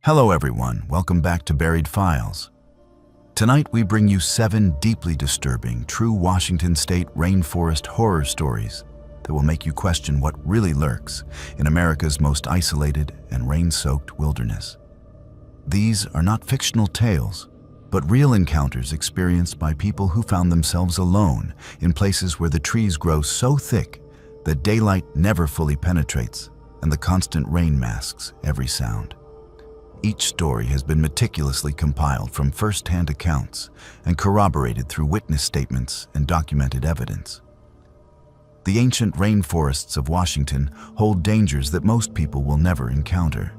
Hello everyone, welcome back to Buried Files. Tonight we bring you 7 deeply disturbing, true Washington State rainforest horror stories that will make you question what really lurks in America's most isolated and rain-soaked wilderness. These are not fictional tales, but real encounters experienced by people who found themselves alone in places where the trees grow so thick that daylight never fully penetrates and the constant rain masks every sound. Each story has been meticulously compiled from first-hand accounts and corroborated through witness statements and documented evidence. The ancient rainforests of Washington hold dangers that most people will never encounter.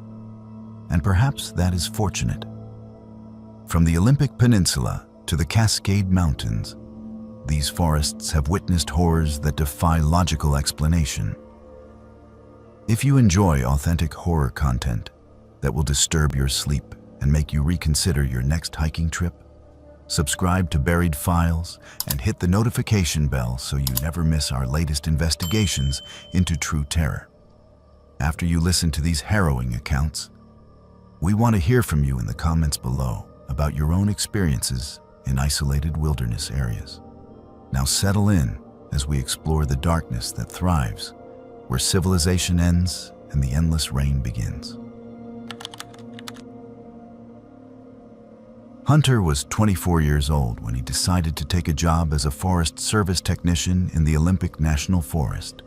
And perhaps that is fortunate. From the Olympic Peninsula to the Cascade Mountains, these forests have witnessed horrors that defy logical explanation. If you enjoy authentic horror content that will disturb your sleep and make you reconsider your next hiking trip, subscribe to Buried Files and hit the notification bell so you never miss our latest investigations into true terror. After you listen to these harrowing accounts, we want to hear from you in the comments below about your own experiences in isolated wilderness areas. Now settle in as we explore the darkness that thrives where civilization ends and the endless rain begins. Hunter was 24 years old when he decided to take a job as a Forest Service technician in the Olympic National Forest.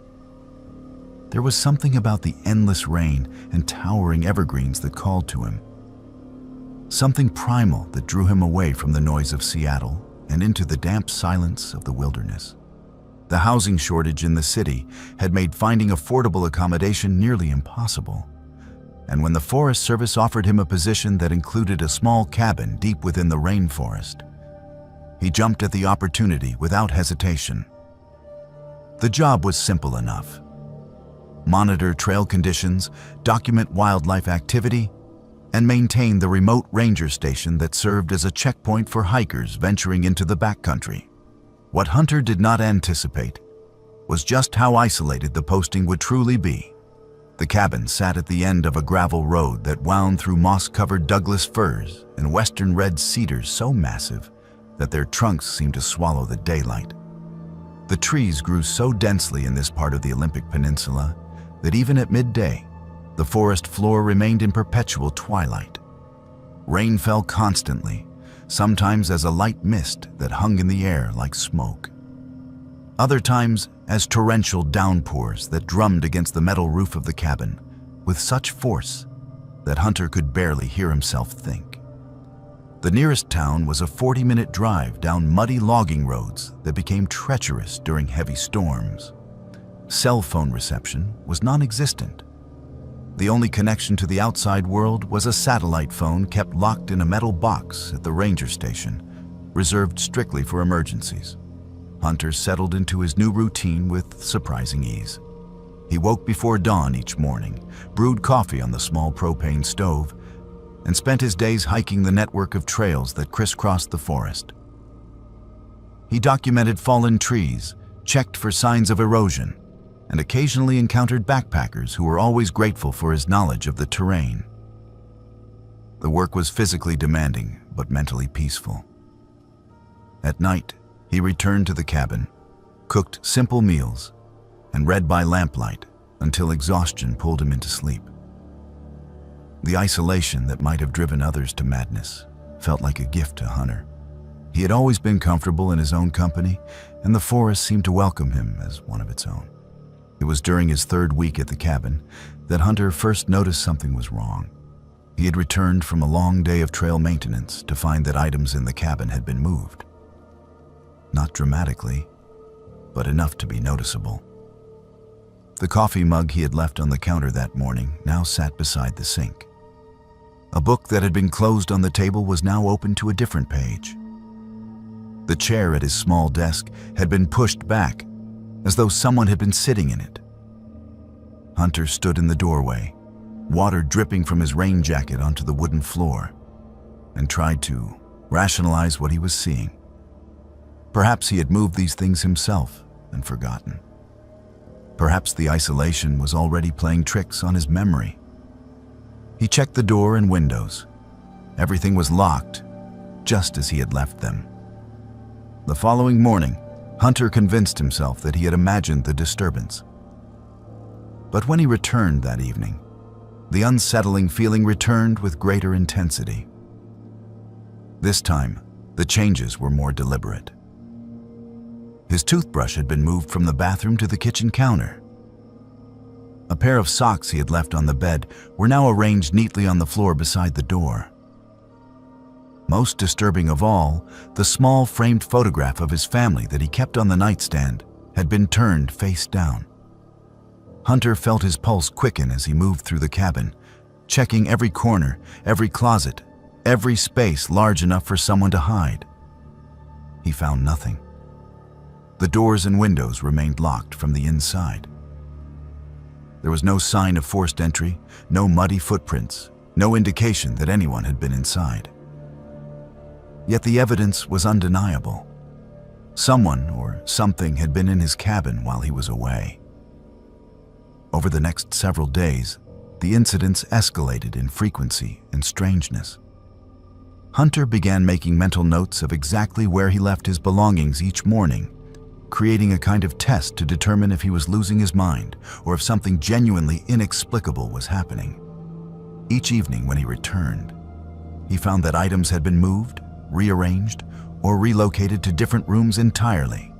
There was something about the endless rain and towering evergreens that called to him. Something primal that drew him away from the noise of Seattle and into the damp silence of the wilderness. The housing shortage in the city had made finding affordable accommodation nearly impossible. And when the Forest Service offered him a position that included a small cabin deep within the rainforest, he jumped at the opportunity without hesitation. The job was simple enough. Monitor trail conditions, document wildlife activity, and maintain the remote ranger station that served as a checkpoint for hikers venturing into the backcountry. What Hunter did not anticipate was just how isolated the posting would truly be. The cabin sat at the end of a gravel road that wound through moss-covered Douglas firs and western red cedars so massive that their trunks seemed to swallow the daylight. The trees grew so densely in this part of the Olympic Peninsula that even at midday, the forest floor remained in perpetual twilight. Rain fell constantly, sometimes as a light mist that hung in the air like smoke. Other times as torrential downpours that drummed against the metal roof of the cabin with such force that Hunter could barely hear himself think. The nearest town was a 40-minute drive down muddy logging roads that became treacherous during heavy storms. Cell phone reception was non-existent. The only connection to the outside world was a satellite phone kept locked in a metal box at the ranger station, reserved strictly for emergencies. Hunter settled into his new routine with surprising ease. He woke before dawn each morning, brewed coffee on the small propane stove, and spent his days hiking the network of trails that crisscrossed the forest. He documented fallen trees, checked for signs of erosion, and occasionally encountered backpackers who were always grateful for his knowledge of the terrain. The work was physically demanding, but mentally peaceful. At night, he returned to the cabin, cooked simple meals, and read by lamplight until exhaustion pulled him into sleep. The isolation that might have driven others to madness felt like a gift to Hunter. He had always been comfortable in his own company, and the forest seemed to welcome him as one of its own. It was during his 3rd week at the cabin that Hunter first noticed something was wrong. He had returned from a long day of trail maintenance to find that items in the cabin had been moved. Not dramatically, but enough to be noticeable. The coffee mug he had left on the counter that morning now sat beside the sink. A book that had been closed on the table was now open to a different page. The chair at his small desk had been pushed back, as though someone had been sitting in it. Hunter stood in the doorway, water dripping from his rain jacket onto the wooden floor, and tried to rationalize what he was seeing. Perhaps he had moved these things himself and forgotten. Perhaps the isolation was already playing tricks on his memory. He checked the door and windows. Everything was locked, just as he had left them. The following morning, Hunter convinced himself that he had imagined the disturbance. But when he returned that evening, the unsettling feeling returned with greater intensity. This time, the changes were more deliberate. His toothbrush had been moved from the bathroom to the kitchen counter. A pair of socks he had left on the bed were now arranged neatly on the floor beside the door. Most disturbing of all, the small framed photograph of his family that he kept on the nightstand had been turned face down. Hunter felt his pulse quicken as he moved through the cabin, checking every corner, every closet, every space large enough for someone to hide. He found nothing. The doors and windows remained locked from the inside. There was no sign of forced entry, no muddy footprints, no indication that anyone had been inside. Yet the evidence was undeniable. Someone or something had been in his cabin while he was away. Over the next several days, the incidents escalated in frequency and strangeness. Hunter began making mental notes of exactly where he left his belongings each morning, creating a kind of test to determine if he was losing his mind or if something genuinely inexplicable was happening. Each evening when he returned, he found that items had been moved, rearranged, or relocated to different rooms entirely.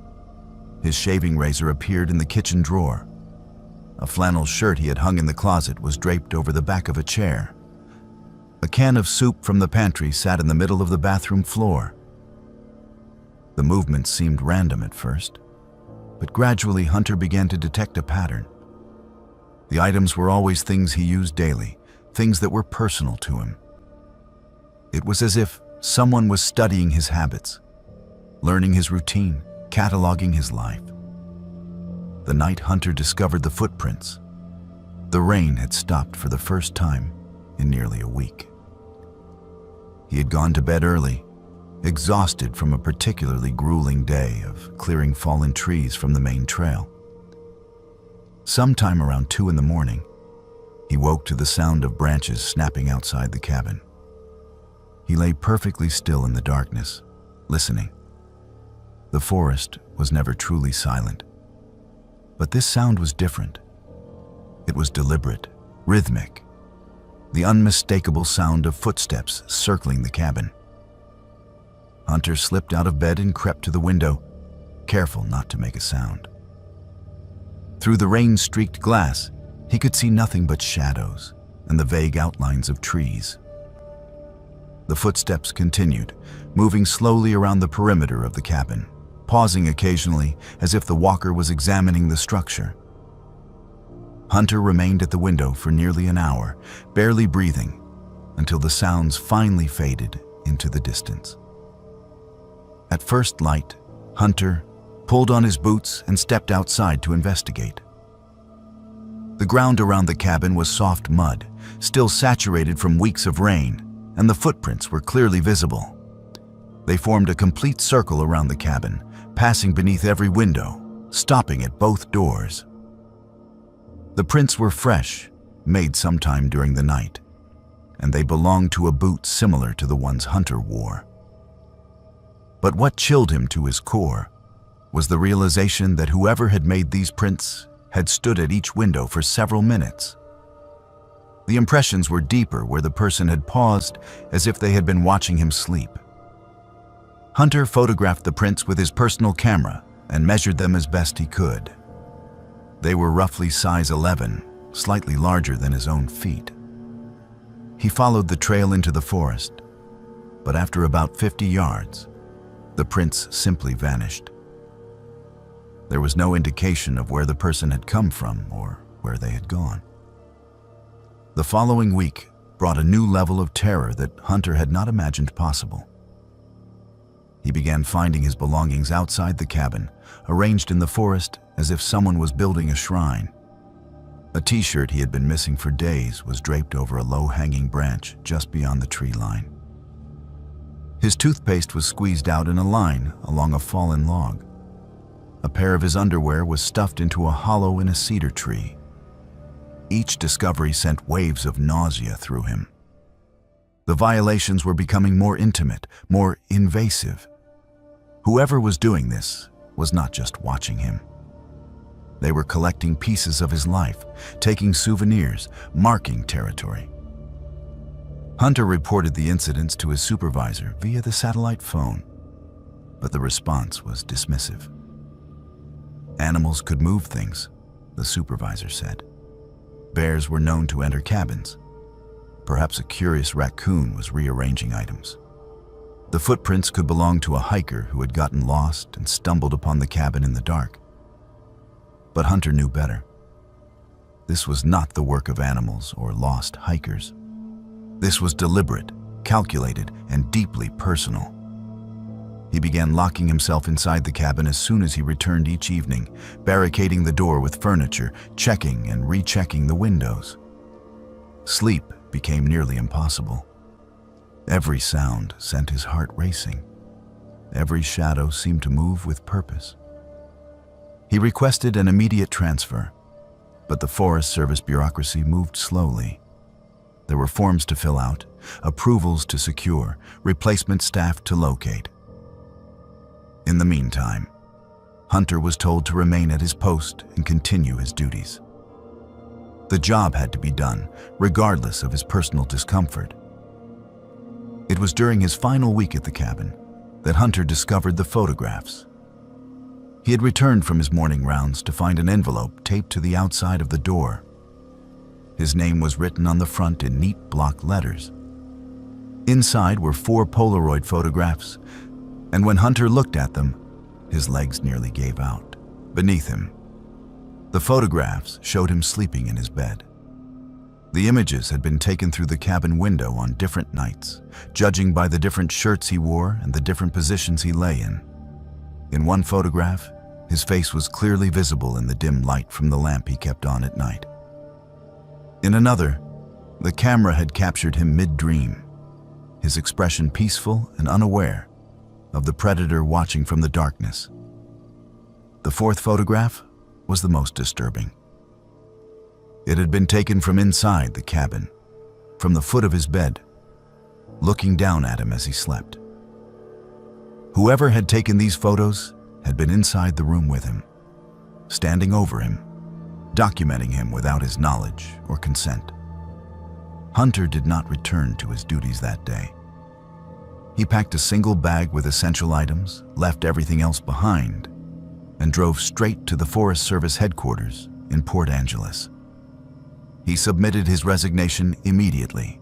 His shaving razor appeared in the kitchen drawer. A flannel shirt he had hung in the closet was draped over the back of a chair. A can of soup from the pantry sat in the middle of the bathroom floor. The movements seemed random at first, but gradually Hunter began to detect a pattern. The items were always things he used daily, things that were personal to him. It was as if someone was studying his habits, learning his routine, cataloging his life. The night Hunter discovered the footprints, the rain had stopped for the first time in nearly a week. He had gone to bed early, exhausted from a particularly grueling day of clearing fallen trees from the main trail. Sometime around 2 in the morning, he woke to the sound of branches snapping outside the cabin. He lay perfectly still in the darkness, listening. The forest was never truly silent, but this sound was different. It was deliberate, rhythmic, the unmistakable sound of footsteps circling the cabin. Hunter slipped out of bed and crept to the window, careful not to make a sound. Through the rain-streaked glass, he could see nothing but shadows and the vague outlines of trees. The footsteps continued, moving slowly around the perimeter of the cabin, pausing occasionally as if the walker was examining the structure. Hunter remained at the window for nearly an hour, barely breathing, until the sounds finally faded into the distance. At first light, Hunter pulled on his boots and stepped outside to investigate. The ground around the cabin was soft mud, still saturated from weeks of rain, and the footprints were clearly visible. They formed a complete circle around the cabin, passing beneath every window, stopping at both doors. The prints were fresh, made sometime during the night, and they belonged to a boot similar to the ones Hunter wore. But what chilled him to his core was the realization that whoever had made these prints had stood at each window for several minutes. The impressions were deeper where the person had paused as if they had been watching him sleep. Hunter photographed the prints with his personal camera and measured them as best he could. They were roughly size 11, slightly larger than his own feet. He followed the trail into the forest, but after about 50 yards, the prints simply vanished. There was no indication of where the person had come from or where they had gone. The following week brought a new level of terror that Hunter had not imagined possible. He began finding his belongings outside the cabin, arranged in the forest as if someone was building a shrine. A t-shirt he had been missing for days was draped over a low-hanging branch just beyond the tree line. His toothpaste was squeezed out in a line along a fallen log. A pair of his underwear was stuffed into a hollow in a cedar tree. each discovery sent waves of nausea through him. The violations were becoming more intimate, more invasive. Whoever was doing this was not just watching him. They were collecting pieces of his life, taking souvenirs, marking territory. Hunter reported the incidents to his supervisor via the satellite phone, but the response was dismissive. Animals could move things, the supervisor said. Bears were known to enter cabins. Perhaps a curious raccoon was rearranging items. The footprints could belong to a hiker who had gotten lost and stumbled upon the cabin in the dark. But Hunter knew better. This was not the work of animals or lost hikers. This was deliberate, calculated, and deeply personal. He began locking himself inside the cabin as soon as he returned each evening, barricading the door with furniture, checking and rechecking the windows. Sleep became nearly impossible. Every sound sent his heart racing. Every shadow seemed to move with purpose. He requested an immediate transfer, but the Forest Service bureaucracy moved slowly. There were forms to fill out, approvals to secure, replacement staff to locate. In the meantime, Hunter was told to remain at his post and continue his duties. The job had to be done, regardless of his personal discomfort. It was during his final week at the cabin that Hunter discovered the photographs. He had returned from his morning rounds to find an envelope taped to the outside of the door. His name was written on the front in neat block letters. Inside were 4 Polaroid photographs, and when Hunter looked at them, his legs nearly gave out. Beneath him, the photographs showed him sleeping in his bed. The images had been taken through the cabin window on different nights, judging by the different shirts he wore and the different positions he lay in. In one photograph, his face was clearly visible in the dim light from the lamp he kept on at night. In another, the camera had captured him mid-dream, his expression peaceful and unaware of the predator watching from the darkness. The 4th photograph was the most disturbing. It had been taken from inside the cabin, from the foot of his bed, looking down at him as he slept. Whoever had taken these photos had been inside the room with him, standing over him, documenting him without his knowledge or consent. Hunter did not return to his duties that day. He packed a single bag with essential items, left everything else behind, and drove straight to the Forest Service headquarters in Port Angeles. He submitted his resignation immediately,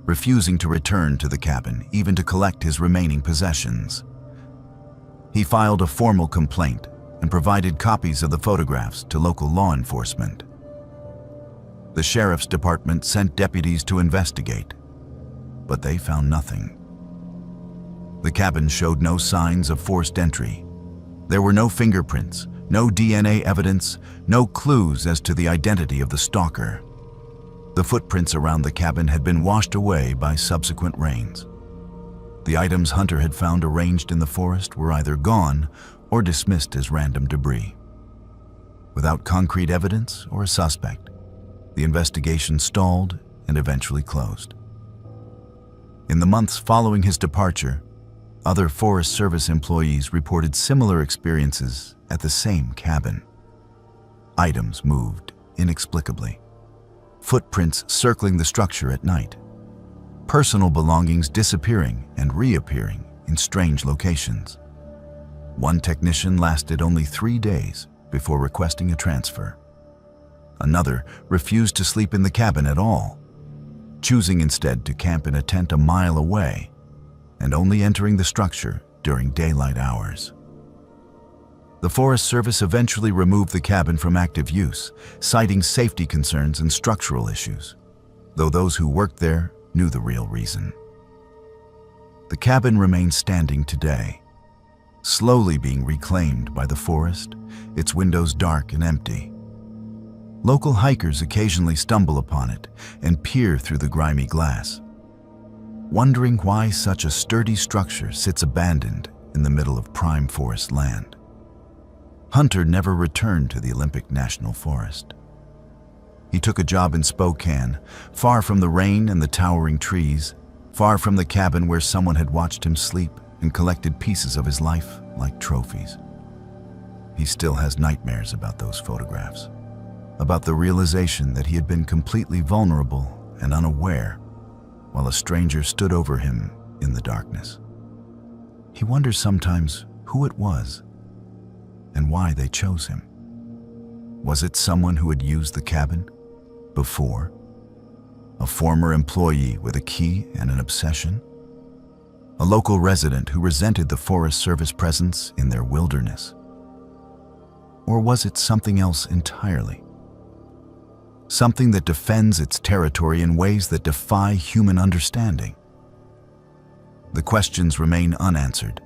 refusing to return to the cabin even to collect his remaining possessions. He filed a formal complaint and provided copies of the photographs to local law enforcement. The sheriff's department sent deputies to investigate, but they found nothing. The cabin showed no signs of forced entry. There were no fingerprints, no DNA evidence, no clues as to the identity of the stalker. The footprints around the cabin had been washed away by subsequent rains. The items Hunter had found arranged in the forest were either gone or dismissed as random debris. Without concrete evidence or a suspect, the investigation stalled and eventually closed. In the months following his departure, other Forest Service employees reported similar experiences at the same cabin. Items moved inexplicably, footprints circling the structure at night, personal belongings disappearing and reappearing in strange locations. One technician lasted only 3 days before requesting a transfer. Another refused to sleep in the cabin at all, choosing instead to camp in a tent a mile away and only entering the structure during daylight hours. The Forest Service eventually removed the cabin from active use, citing safety concerns and structural issues, though those who worked there knew the real reason. The cabin remains standing today, slowly being reclaimed by the forest, its windows dark and empty. Local hikers occasionally stumble upon it and peer through the grimy glass, wondering why such a sturdy structure sits abandoned in the middle of prime forest land. Hunter never returned to the Olympic National Forest. He took a job in Spokane, far from the rain and the towering trees, far from the cabin where someone had watched him sleep and collected pieces of his life like trophies. He still has nightmares about those photographs, about the realization that he had been completely vulnerable and unaware while a stranger stood over him in the darkness. He wonders sometimes who it was and why they chose him. Was it someone who had used the cabin before? A former employee with a key and an obsession? A local resident who resented the Forest Service presence in their wilderness? Or was it something else entirely? Something that defends its territory in ways that defy human understanding? The questions remain unanswered,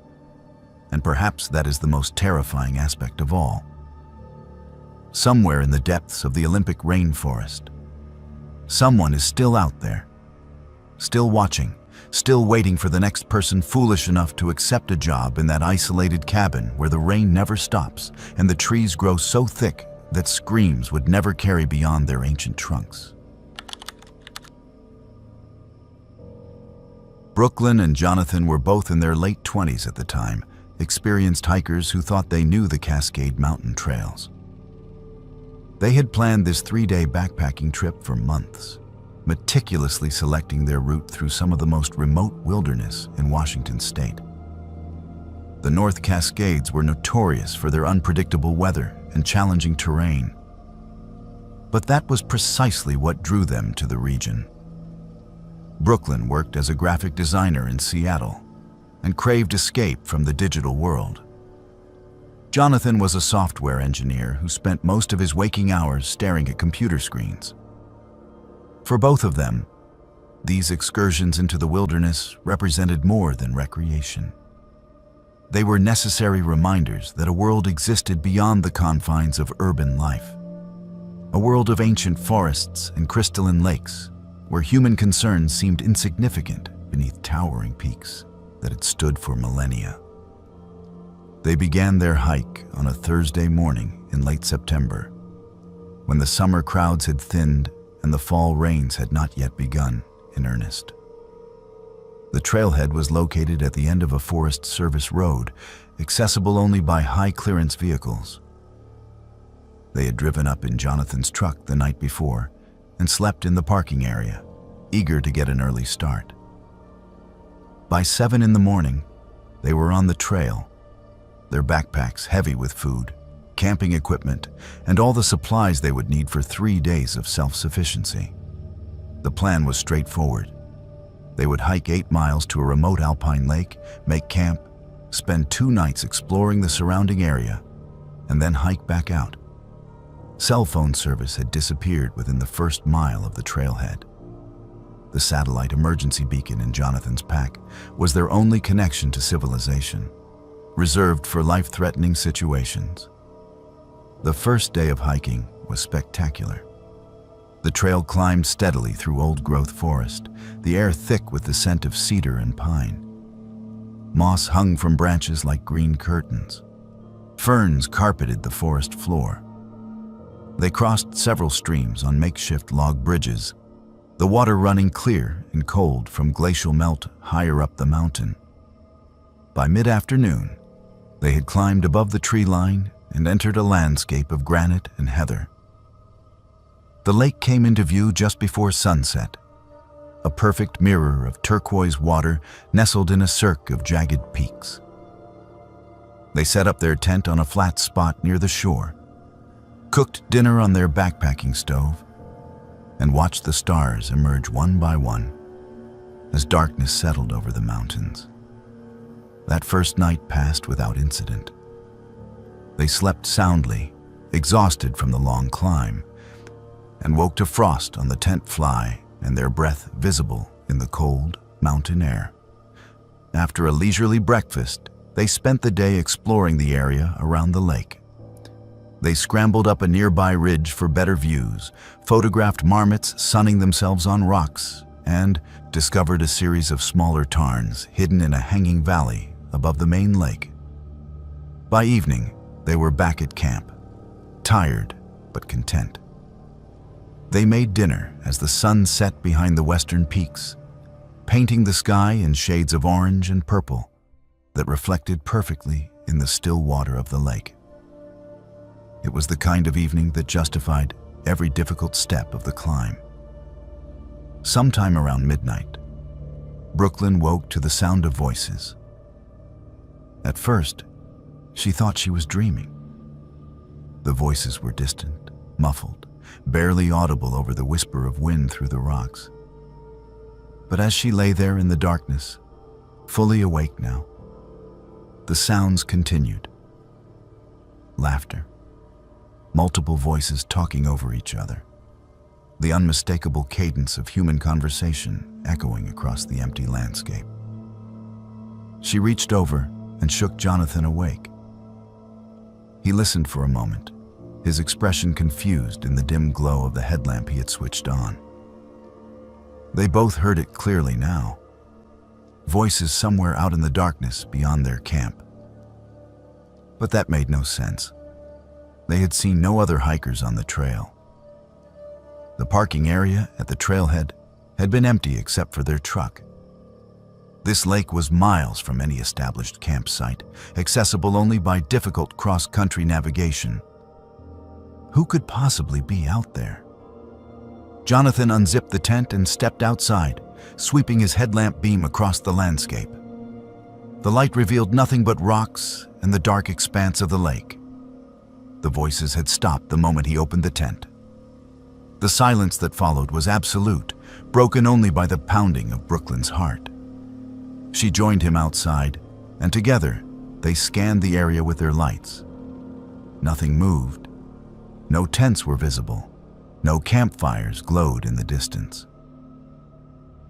and perhaps that is the most terrifying aspect of all. Somewhere in the depths of the Olympic rainforest, someone is still out there, still watching, still waiting for the next person foolish enough to accept a job in that isolated cabin where the rain never stops and the trees grow so thick that screams would never carry beyond their ancient trunks. Brooklyn and Jonathan were both in their late 20s at the time, experienced hikers who thought they knew the Cascade Mountain trails. They had planned this 3-day backpacking trip for months, meticulously selecting their route through some of the most remote wilderness in Washington state. The North Cascades were notorious for their unpredictable weather and challenging terrain. But that was precisely what drew them to the region. Brooklyn worked as a graphic designer in Seattle and craved escape from the digital world. Jonathan was a software engineer who spent most of his waking hours staring at computer screens. For both of them, these excursions into the wilderness represented more than recreation. They were necessary reminders that a world existed beyond the confines of urban life. A world of ancient forests and crystalline lakes, where human concerns seemed insignificant beneath towering peaks that had stood for millennia. They began their hike on a Thursday morning in late September, when the summer crowds had thinned and the fall rains had not yet begun in earnest. The trailhead was located at the end of a Forest Service road, accessible only by high-clearance vehicles. They had driven up in Jonathan's truck the night before and slept in the parking area, eager to get an early start. By 7 in the morning, they were on the trail, their backpacks heavy with food, camping equipment, and all the supplies they would need for 3 days of self-sufficiency. The plan was straightforward. They would hike 8 miles to a remote alpine lake, make camp, spend 2 nights exploring the surrounding area, and then hike back out. Cell phone service had disappeared within the first mile of the trailhead. The satellite emergency beacon in Jonathan's pack was their only connection to civilization, reserved for life-threatening situations. The first day of hiking was spectacular. The trail climbed steadily through old-growth forest, the air thick with the scent of cedar and pine. Moss hung from branches like green curtains. Ferns carpeted the forest floor. They crossed several streams on makeshift log bridges, the water running clear and cold from glacial melt higher up the mountain. By mid-afternoon, they had climbed above the tree line and entered a landscape of granite and heather. The lake came into view just before sunset, a perfect mirror of turquoise water nestled in a cirque of jagged peaks. They set up their tent on a flat spot near the shore, cooked dinner on their backpacking stove, and watched the stars emerge one by one as darkness settled over the mountains. That first night passed without incident. They slept soundly, exhausted from the long climb, and woke to frost on the tent fly and their breath visible in the cold mountain air. After a leisurely breakfast, they spent the day exploring the area around the lake. They scrambled up a nearby ridge for better views, photographed marmots sunning themselves on rocks, and discovered a series of smaller tarns hidden in a hanging valley above the main lake. By evening, they were back at camp, tired but content. They made dinner as the sun set behind the western peaks, painting the sky in shades of orange and purple that reflected perfectly in the still water of the lake. It was the kind of evening that justified every difficult step of the climb. Sometime around midnight, Brooklyn woke to the sound of voices. At first, she thought she was dreaming. The voices were distant, muffled, barely audible over the whisper of wind through the rocks. But as she lay there in the darkness, fully awake now, the sounds continued. Laughter, multiple voices talking over each other, the unmistakable cadence of human conversation echoing across the empty landscape. She reached over and shook Jonathan awake. He listened for a moment, his expression confused in the dim glow of the headlamp he had switched on. They both heard it clearly now. Voices somewhere out in the darkness beyond their camp. But that made no sense. They had seen no other hikers on the trail. The parking area at the trailhead had been empty except for their truck. This lake was miles from any established campsite, accessible only by difficult cross-country navigation. Who could possibly be out there? Jonathan unzipped the tent and stepped outside, sweeping his headlamp beam across the landscape. The light revealed nothing but rocks and the dark expanse of the lake. The voices had stopped the moment he opened the tent. The silence that followed was absolute, broken only by the pounding of Brooklyn's heart. She joined him outside, and together they scanned the area with their lights. Nothing moved. No tents were visible. No campfires glowed in the distance.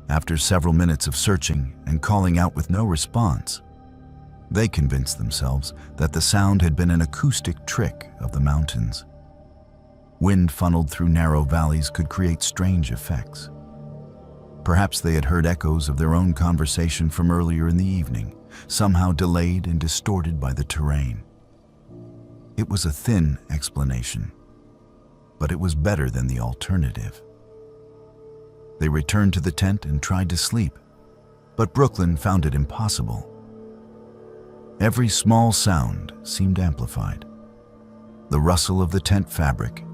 After several minutes of searching and calling out with no response, they convinced themselves that the sound had been an acoustic trick of the mountains. Wind funneled through narrow valleys could create strange effects. Perhaps they had heard echoes of their own conversation from earlier in the evening, somehow delayed and distorted by the terrain. It was a thin explanation, but it was better than the alternative. They returned to the tent and tried to sleep, but Brooklyn found it impossible. Every small sound seemed amplified. The rustle of the tent fabric,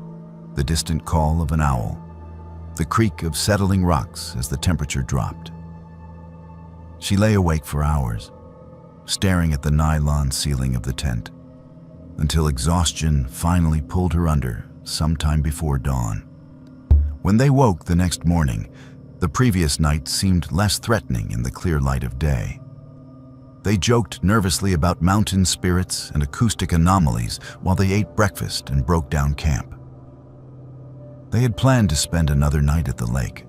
the distant call of an owl, the creak of settling rocks as the temperature dropped. She lay awake for hours, staring at the nylon ceiling of the tent, until exhaustion finally pulled her under sometime before dawn. When they woke the next morning, the previous night seemed less threatening in the clear light of day. They joked nervously about mountain spirits and acoustic anomalies while they ate breakfast and broke down camp. They had planned to spend another night at the lake,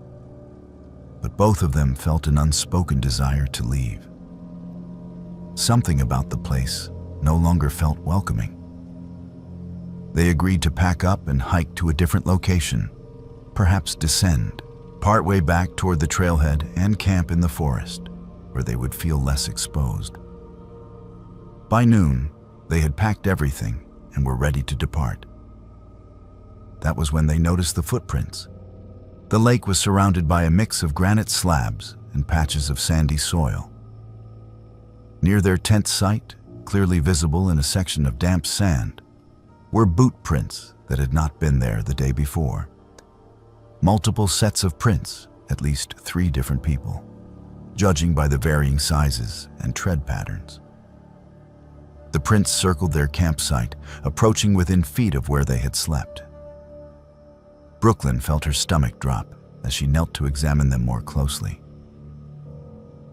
but both of them felt an unspoken desire to leave. Something about the place no longer felt welcoming. They agreed to pack up and hike to a different location, perhaps descend, partway back toward the trailhead and camp in the forest, where they would feel less exposed. By noon, they had packed everything and were ready to depart. That was when they noticed the footprints. The lake was surrounded by a mix of granite slabs and patches of sandy soil. Near their tent site, clearly visible in a section of damp sand, were boot prints that had not been there the day before. Multiple sets of prints, at least 3 different people, judging by the varying sizes and tread patterns. The prints circled their campsite, approaching within feet of where they had slept. Brooklyn felt her stomach drop as she knelt to examine them more closely.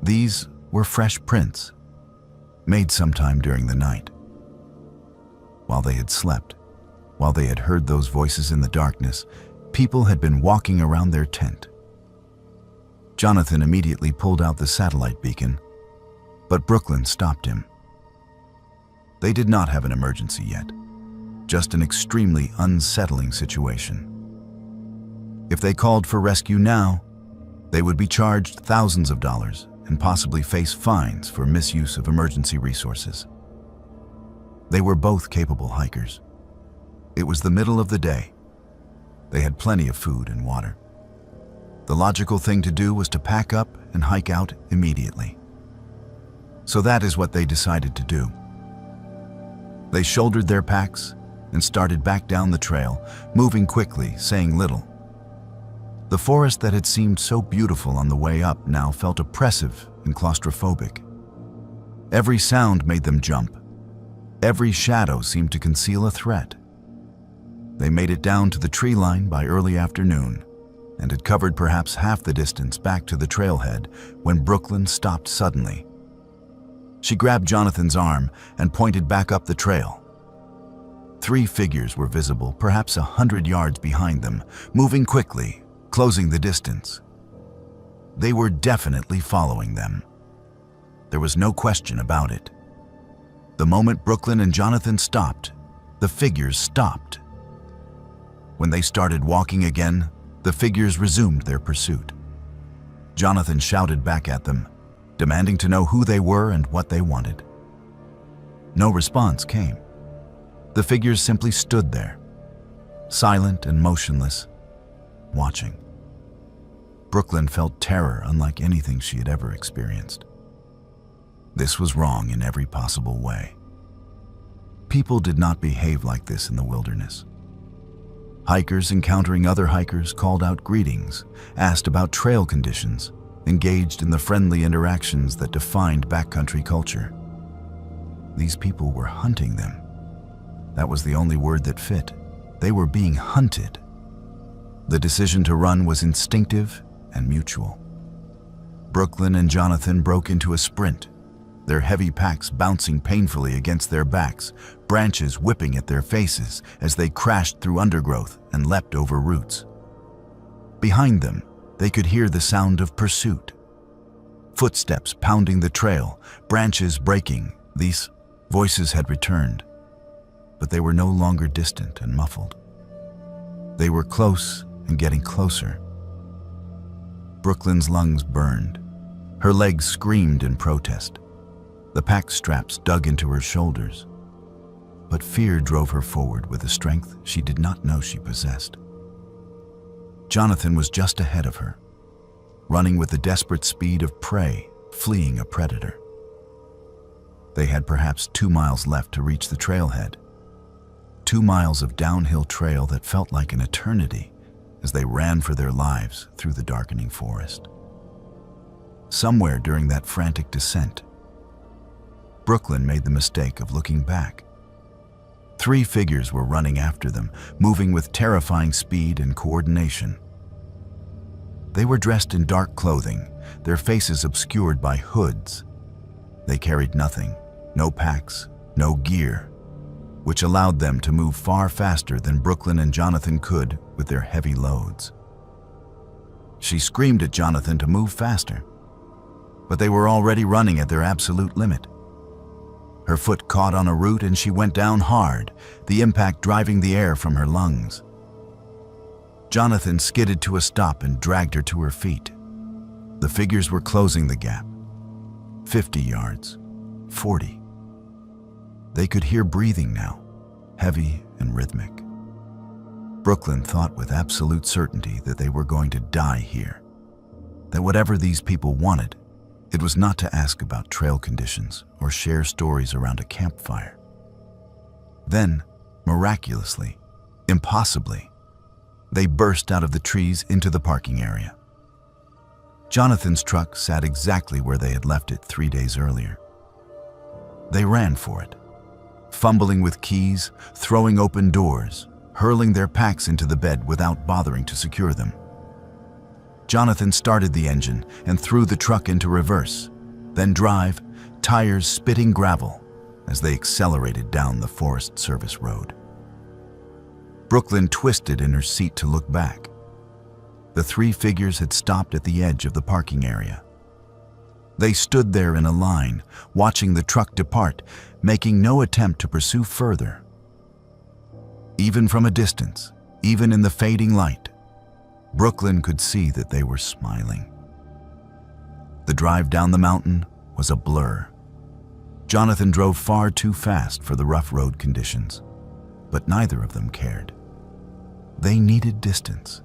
These were fresh prints, made sometime during the night. While they had slept, while they had heard those voices in the darkness, people had been walking around their tent. Jonathan immediately pulled out the satellite beacon, but Brooklyn stopped him. They did not have an emergency yet, just an extremely unsettling situation. If they called for rescue now, they would be charged thousands of dollars and possibly face fines for misuse of emergency resources. They were both capable hikers. It was the middle of the day. They had plenty of food and water. The logical thing to do was to pack up and hike out immediately. So that is what they decided to do. They shouldered their packs and started back down the trail, moving quickly, saying little. The forest that had seemed so beautiful on the way up now felt oppressive and claustrophobic. Every sound made them jump. Every shadow seemed to conceal a threat. They made it down to the tree line by early afternoon and had covered perhaps half the distance back to the trailhead when Brooklyn stopped suddenly. She grabbed Jonathan's arm and pointed back up the trail. 3 figures were visible, perhaps 100 yards behind them, moving quickly, closing the distance. They were definitely following them. There was no question about it. The moment Brooklyn and Jonathan stopped, the figures stopped. When they started walking again, the figures resumed their pursuit. Jonathan shouted back at them, demanding to know who they were and what they wanted. No response came. The figures simply stood there, silent and motionless, watching. Brooklyn felt terror unlike anything she had ever experienced. This was wrong in every possible way. People did not behave like this in the wilderness. Hikers encountering other hikers called out greetings, asked about trail conditions, engaged in the friendly interactions that defined backcountry culture. These people were hunting them. That was the only word that fit. They were being hunted. The decision to run was instinctive and mutual. Brooklyn and Jonathan broke into a sprint, their heavy packs bouncing painfully against their backs, branches whipping at their faces as they crashed through undergrowth and leapt over roots. Behind them, they could hear the sound of pursuit. Footsteps pounding the trail, branches breaking. These voices had returned, but they were no longer distant and muffled. They were close and getting closer. Brooklyn's lungs burned. Her legs screamed in protest. The pack straps dug into her shoulders. But fear drove her forward with a strength she did not know she possessed. Jonathan was just ahead of her, running with the desperate speed of prey, fleeing a predator. They had perhaps 2 miles left to reach the trailhead. 2 miles of downhill trail that felt like an eternity as they ran for their lives through the darkening forest. Somewhere during that frantic descent, Brooklyn made the mistake of looking back. 3 figures were running after them, moving with terrifying speed and coordination. They were dressed in dark clothing, their faces obscured by hoods. They carried nothing, no packs, no gear, which allowed them to move far faster than Brooklyn and Jonathan could with their heavy loads. She screamed at Jonathan to move faster, but they were already running at their absolute limit. Her foot caught on a root and she went down hard, the impact driving the air from her lungs. Jonathan skidded to a stop and dragged her to her feet. The figures were closing the gap. 50 yards, 40. They could hear breathing now, heavy and rhythmic. Brooklyn thought with absolute certainty that they were going to die here, that whatever these people wanted, it was not to ask about trail conditions or share stories around a campfire. Then, miraculously, impossibly, they burst out of the trees into the parking area. Jonathan's truck sat exactly where they had left it 3 days earlier. They ran for it, fumbling with keys, throwing open doors, hurling their packs into the bed without bothering to secure them. Jonathan started the engine and threw the truck into reverse, then drive, tires spitting gravel as they accelerated down the Forest Service road. Brooklyn twisted in her seat to look back. The 3 figures had stopped at the edge of the parking area. They stood there in a line, watching the truck depart, making no attempt to pursue further. Even from a distance, even in the fading light, Brooklyn could see that they were smiling. The drive down the mountain was a blur. Jonathan drove far too fast for the rough road conditions, but neither of them cared. They needed distance.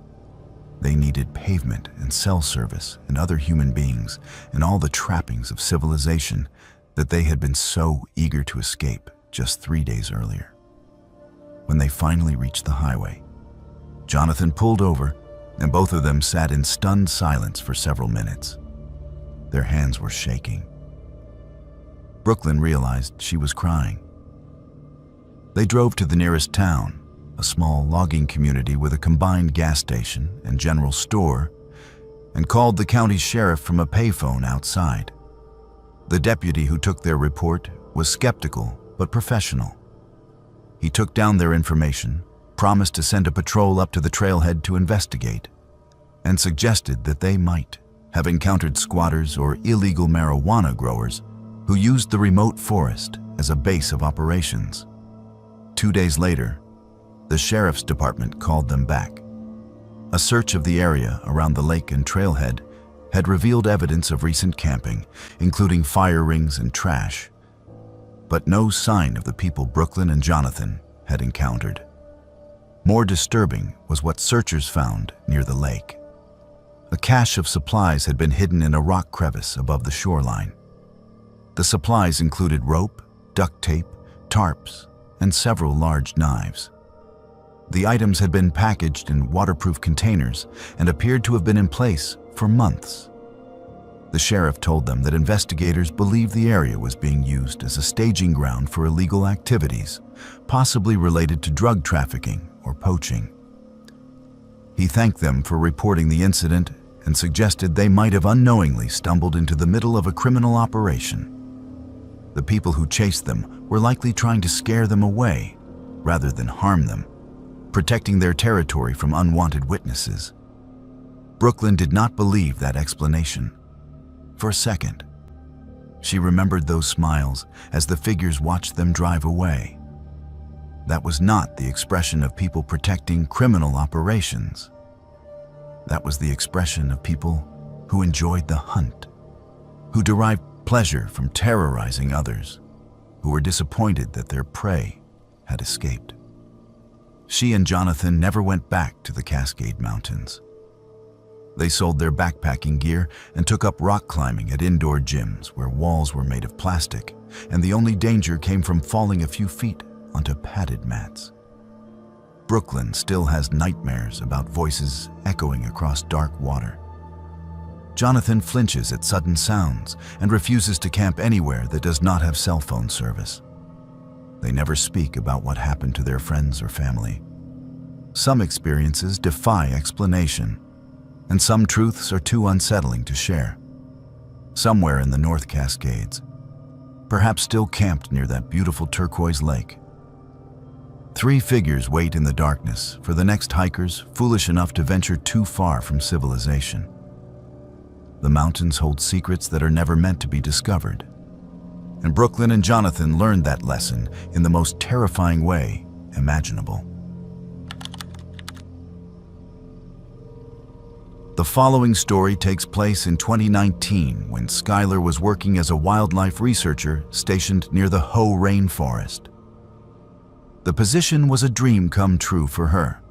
They needed pavement and cell service and other human beings and all the trappings of civilization that they had been so eager to escape just 3 days earlier. When they finally reached the highway, Jonathan pulled over and both of them sat in stunned silence for several minutes. Their hands were shaking. Brooklyn realized she was crying. They drove to the nearest town, a small logging community with a combined gas station and general store, and called the county sheriff from a payphone outside. The deputy who took their report was skeptical but professional. He took down their information, promised to send a patrol up to the trailhead to investigate, and suggested that they might have encountered squatters or illegal marijuana growers who used the remote forest as a base of operations. 2 days later, the sheriff's department called them back. A search of the area around the lake and trailhead had revealed evidence of recent camping, including fire rings and trash, but no sign of the people Brooklyn and Jonathan had encountered. More disturbing was what searchers found near the lake. A cache of supplies had been hidden in a rock crevice above the shoreline. The supplies included rope, duct tape, tarps, and several large knives. The items had been packaged in waterproof containers and appeared to have been in place for months. The sheriff told them that investigators believed the area was being used as a staging ground for illegal activities, possibly related to drug trafficking or poaching. He thanked them for reporting the incident and suggested they might have unknowingly stumbled into the middle of a criminal operation. The people who chased them were likely trying to scare them away rather than harm them, protecting their territory from unwanted witnesses. Brooklyn did not believe that explanation. For a second, she remembered those smiles as the figures watched them drive away. That was not the expression of people protecting criminal operations. That was the expression of people who enjoyed the hunt, who derived pleasure from terrorizing others, who were disappointed that their prey had escaped. She and Jonathan never went back to the Cascade Mountains. They sold their backpacking gear and took up rock climbing at indoor gyms where walls were made of plastic, and the only danger came from falling a few feet onto padded mats. Brooklyn still has nightmares about voices echoing across dark water. Jonathan flinches at sudden sounds and refuses to camp anywhere that does not have cell phone service. They never speak about what happened to their friends or family. Some experiences defy explanation, and some truths are too unsettling to share. Somewhere in the North Cascades, perhaps still camped near that beautiful turquoise lake, 3 figures wait in the darkness for the next hikers foolish enough to venture too far from civilization. The mountains hold secrets that are never meant to be discovered, and Brooklyn and Jonathan learned that lesson in the most terrifying way imaginable. The following story takes place in 2019 when Skylar was working as a wildlife researcher stationed near the Hoh Rainforest. The position was a dream come true for her,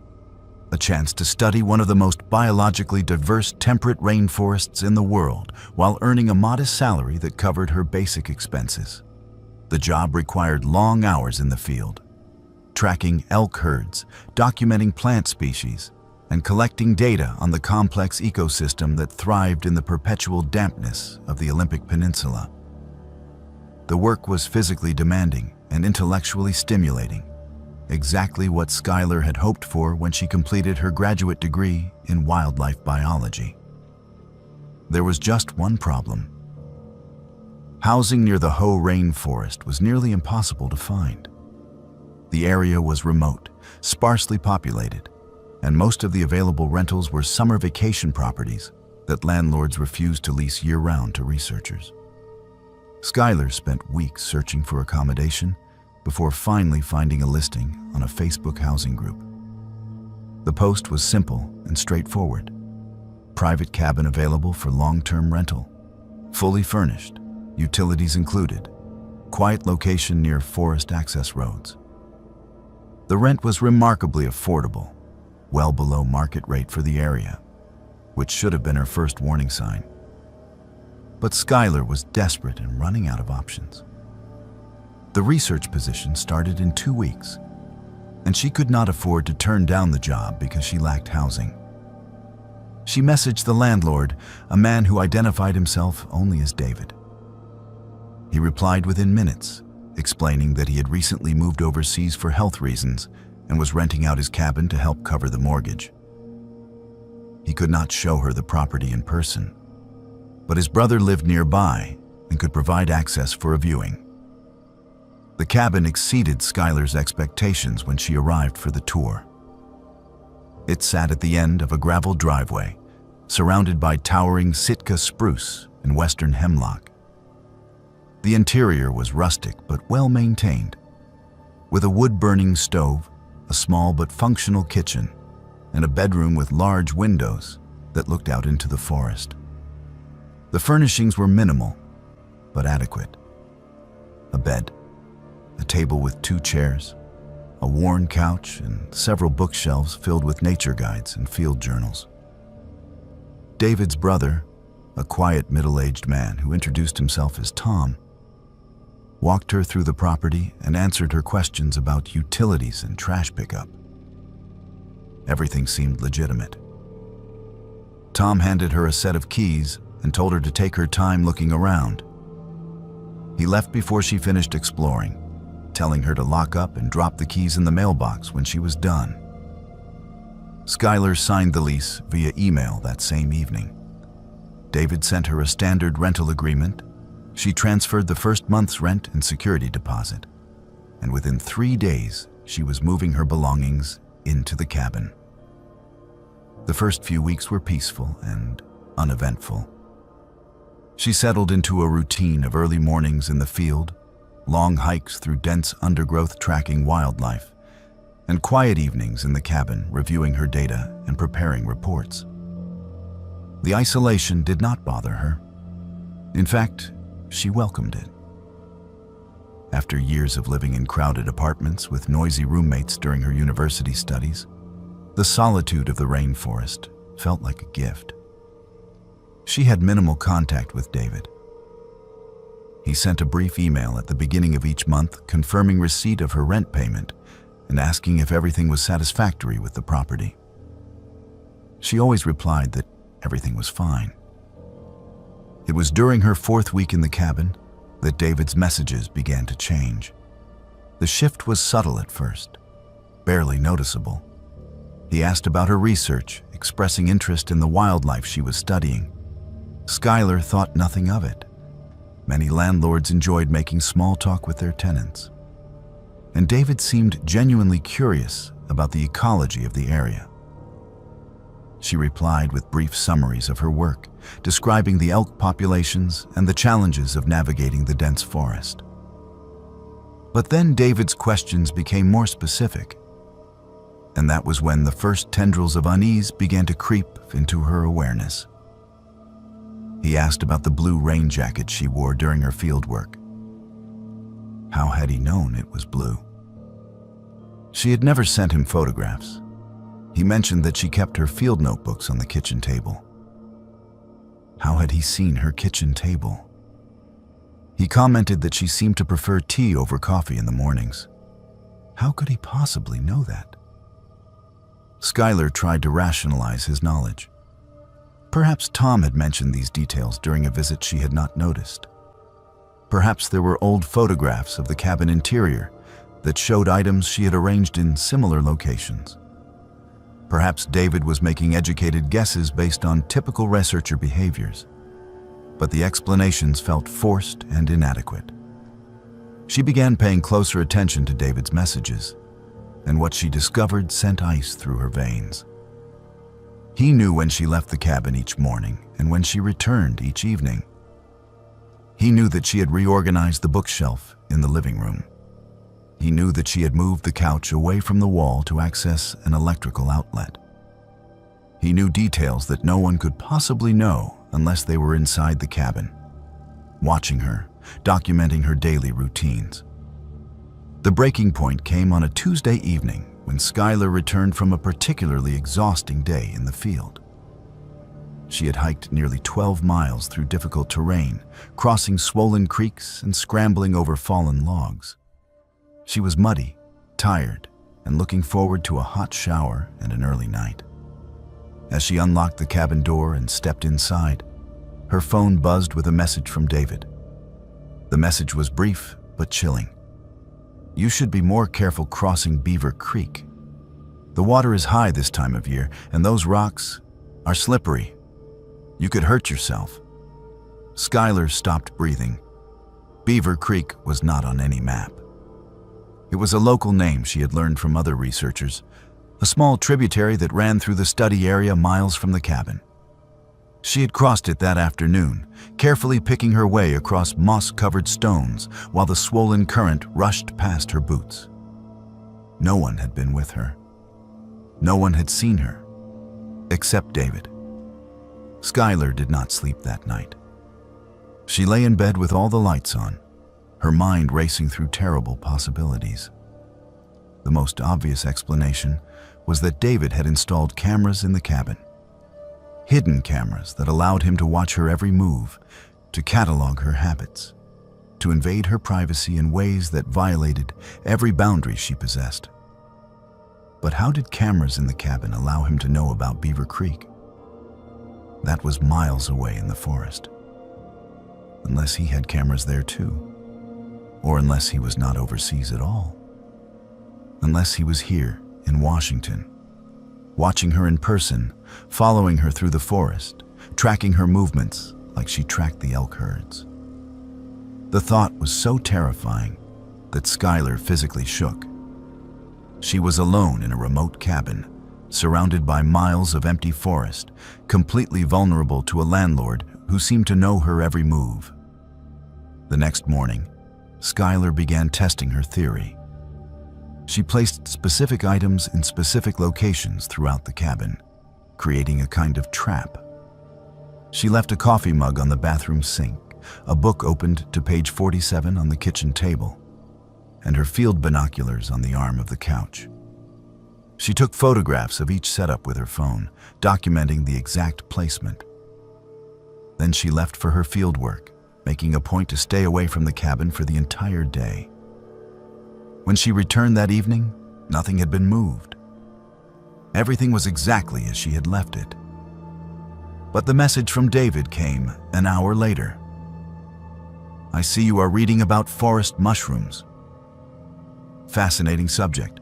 a chance to study one of the most biologically diverse temperate rainforests in the world while earning a modest salary that covered her basic expenses. The job required long hours in the field, tracking elk herds, documenting plant species, and collecting data on the complex ecosystem that thrived in the perpetual dampness of the Olympic Peninsula. The work was physically demanding and intellectually stimulating, exactly what Skylar had hoped for when she completed her graduate degree in wildlife biology. There was just one problem. Housing near the Hoh Rainforest was nearly impossible to find. The area was remote, sparsely populated, and most of the available rentals were summer vacation properties that landlords refused to lease year-round to researchers. Skylar spent weeks searching for accommodation before finally finding a listing on a Facebook housing group. The post was simple and straightforward. Private cabin available for long-term rental, fully furnished, utilities included, quiet location near forest access roads. The rent was remarkably affordable, well below market rate for the area, which should have been her first warning sign. But Skylar was desperate and running out of options. The research position started in 2 weeks, and she could not afford to turn down the job because she lacked housing. She messaged the landlord, a man who identified himself only as David. He replied within minutes, explaining that he had recently moved overseas for health reasons and was renting out his cabin to help cover the mortgage. He could not show her the property in person, but his brother lived nearby and could provide access for a viewing. The cabin exceeded Skylar's expectations when she arrived for the tour. It sat at the end of a gravel driveway, surrounded by towering Sitka spruce and western hemlock. The interior was rustic but well maintained, with a wood-burning stove, a small but functional kitchen, and a bedroom with large windows that looked out into the forest. The furnishings were minimal, but adequate. A bed, a table with 2 chairs, a worn couch, and several bookshelves filled with nature guides and field journals. David's brother, a quiet middle-aged man who introduced himself as Tom, walked her through the property and answered her questions about utilities and trash pickup. Everything seemed legitimate. Tom handed her a set of keys and told her to take her time looking around. He left before she finished exploring, telling her to lock up and drop the keys in the mailbox when she was done. Skylar signed the lease via email that same evening. David sent her a standard rental agreement. She transferred the first month's rent and security deposit, and within 3 days, she was moving her belongings into the cabin. The first few weeks were peaceful and uneventful. She settled into a routine of early mornings in the field, long hikes through dense undergrowth tracking wildlife, and quiet evenings in the cabin reviewing her data and preparing reports. The isolation did not bother her. In fact, she welcomed it. After years of living in crowded apartments with noisy roommates during her university studies, the solitude of the rainforest felt like a gift. She had minimal contact with David. He sent a brief email at the beginning of each month confirming receipt of her rent payment and asking if everything was satisfactory with the property. She always replied that everything was fine. It was during her 4th week in the cabin that David's messages began to change. The shift was subtle at first, barely noticeable. He asked about her research, expressing interest in the wildlife she was studying. Skylar thought nothing of it. Many landlords enjoyed making small talk with their tenants. And David seemed genuinely curious about the ecology of the area. She replied with brief summaries of her work, describing the elk populations and the challenges of navigating the dense forest. But then David's questions became more specific, and that was when the first tendrils of unease began to creep into her awareness. He asked about the blue rain jacket she wore during her fieldwork. How had he known it was blue? She had never sent him photographs. He mentioned that she kept her field notebooks on the kitchen table. How had he seen her kitchen table? He commented that she seemed to prefer tea over coffee in the mornings. How could he possibly know that? Skylar tried to rationalize his knowledge. Perhaps Tom had mentioned these details during a visit she had not noticed. Perhaps there were old photographs of the cabin interior that showed items she had arranged in similar locations. Perhaps David was making educated guesses based on typical researcher behaviors, but the explanations felt forced and inadequate. She began paying closer attention to David's messages, and what she discovered sent ice through her veins. He knew when she left the cabin each morning and when she returned each evening. He knew that she had reorganized the bookshelf in the living room. He knew that she had moved the couch away from the wall to access an electrical outlet. He knew details that no one could possibly know unless they were inside the cabin, watching her, documenting her daily routines. The breaking point came on a Tuesday evening when Skylar returned from a particularly exhausting day in the field. She had hiked nearly 12 miles through difficult terrain, crossing swollen creeks and scrambling over fallen logs. She was muddy, tired, and looking forward to a hot shower and an early night. As she unlocked the cabin door and stepped inside, her phone buzzed with a message from David. The message was brief but chilling. "You should be more careful crossing Beaver Creek. The water is high this time of year, and those rocks are slippery. You could hurt yourself." Skylar stopped breathing. Beaver Creek was not on any map. It was a local name she had learned from other researchers, a small tributary that ran through the study area miles from the cabin. She had crossed it that afternoon, carefully picking her way across moss-covered stones while the swollen current rushed past her boots. No one had been with her. No one had seen her, except David. Skylar did not sleep that night. She lay in bed with all the lights on, her mind racing through terrible possibilities. The most obvious explanation was that David had installed cameras in the cabin. Hidden cameras that allowed him to watch her every move, to catalog her habits, to invade her privacy in ways that violated every boundary she possessed. But how did cameras in the cabin allow him to know about Beaver Creek? That was miles away in the forest. Unless he had cameras there too. Or unless he was not overseas at all. Unless he was here in Washington, watching her in person, following her through the forest, tracking her movements like she tracked the elk herds. The thought was so terrifying that Skylar physically shook. She was alone in a remote cabin, surrounded by miles of empty forest, completely vulnerable to a landlord who seemed to know her every move. The next morning, Skylar began testing her theory. She placed specific items in specific locations throughout the cabin, creating a kind of trap. She left a coffee mug on the bathroom sink, a book opened to page 47 on the kitchen table, and her field binoculars on the arm of the couch. She took photographs of each setup with her phone, documenting the exact placement. Then she left for her field work, making a point to stay away from the cabin for the entire day. When she returned that evening, nothing had been moved. Everything was exactly as she had left it. But the message from David came an hour later. "I see you are reading about forest mushrooms. Fascinating subject.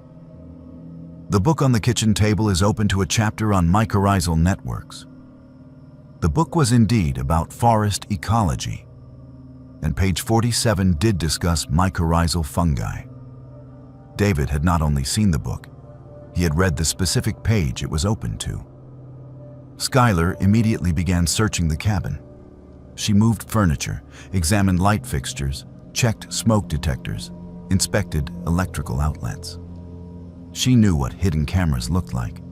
The book on the kitchen table is open to a chapter on mycorrhizal networks." The book was indeed about forest ecology, and page 47 did discuss mycorrhizal fungi. David had not only seen the book, he had read the specific page it was open to. Skylar immediately began searching the cabin. She moved furniture, examined light fixtures, checked smoke detectors, inspected electrical outlets. She knew what hidden cameras looked like.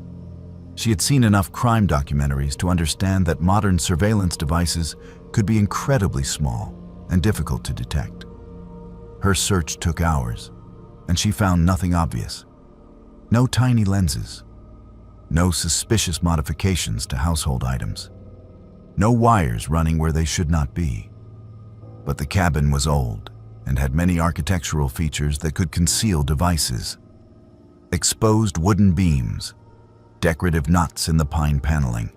She had seen enough crime documentaries to understand that modern surveillance devices could be incredibly small and difficult to detect. Her search took hours, and she found nothing obvious. No tiny lenses. No suspicious modifications to household items. No wires running where they should not be. But the cabin was old and had many architectural features that could conceal devices. Exposed wooden beams, decorative nuts in the pine paneling,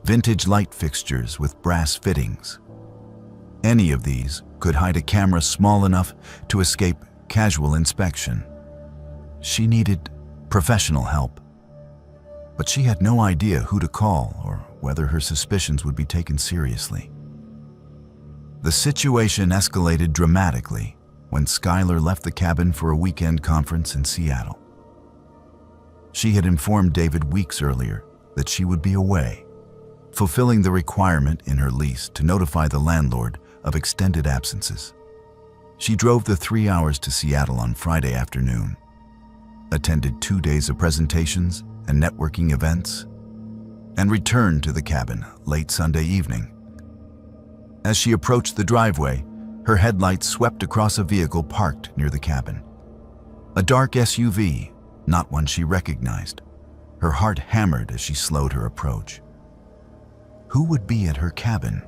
vintage light fixtures with brass fittings. Any of these could hide a camera small enough to escape casual inspection. She needed professional help, but she had no idea who to call or whether her suspicions would be taken seriously. The situation escalated dramatically when Skylar left the cabin for a weekend conference in Seattle. She had informed David weeks earlier that she would be away, fulfilling the requirement in her lease to notify the landlord of extended absences. She drove the 3 hours to Seattle on Friday afternoon, attended 2 days of presentations and networking events, and returned to the cabin late Sunday evening. As she approached the driveway, her headlights swept across a vehicle parked near the cabin, A dark SUV, not one she recognized. Her heart hammered as she slowed her approach. Who would be at her cabin?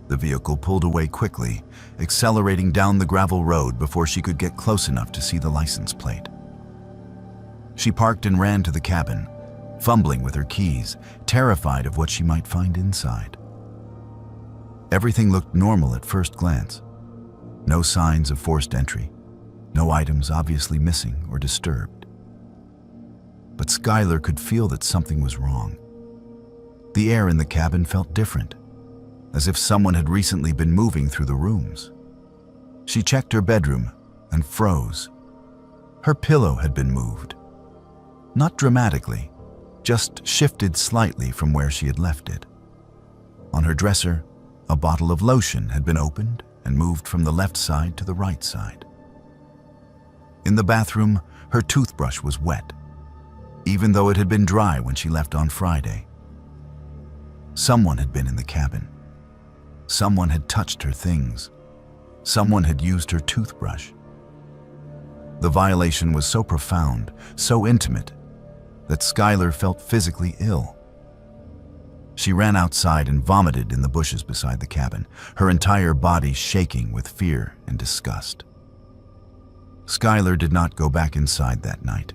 The vehicle pulled away quickly, accelerating down the gravel road before she could get close enough to see the license plate. She parked and ran to the cabin, fumbling with her keys, terrified of what she might find inside. Everything looked normal at first glance. No signs of forced entry, no items obviously missing or disturbed. But Skylar could feel that something was wrong. The air in the cabin felt different, as if someone had recently been moving through the rooms. She checked her bedroom and froze. Her pillow had been moved. Not dramatically, just shifted slightly from where she had left it. On her dresser, a bottle of lotion had been opened and moved from the left side to the right side. In the bathroom, her toothbrush was wet, even though it had been dry when she left on Friday. Someone had been in the cabin. Someone had touched her things. Someone had used her toothbrush. The violation was so profound, so intimate, that Skylar felt physically ill. She ran outside and vomited in the bushes beside the cabin, her entire body shaking with fear and disgust. Skylar did not go back inside that night.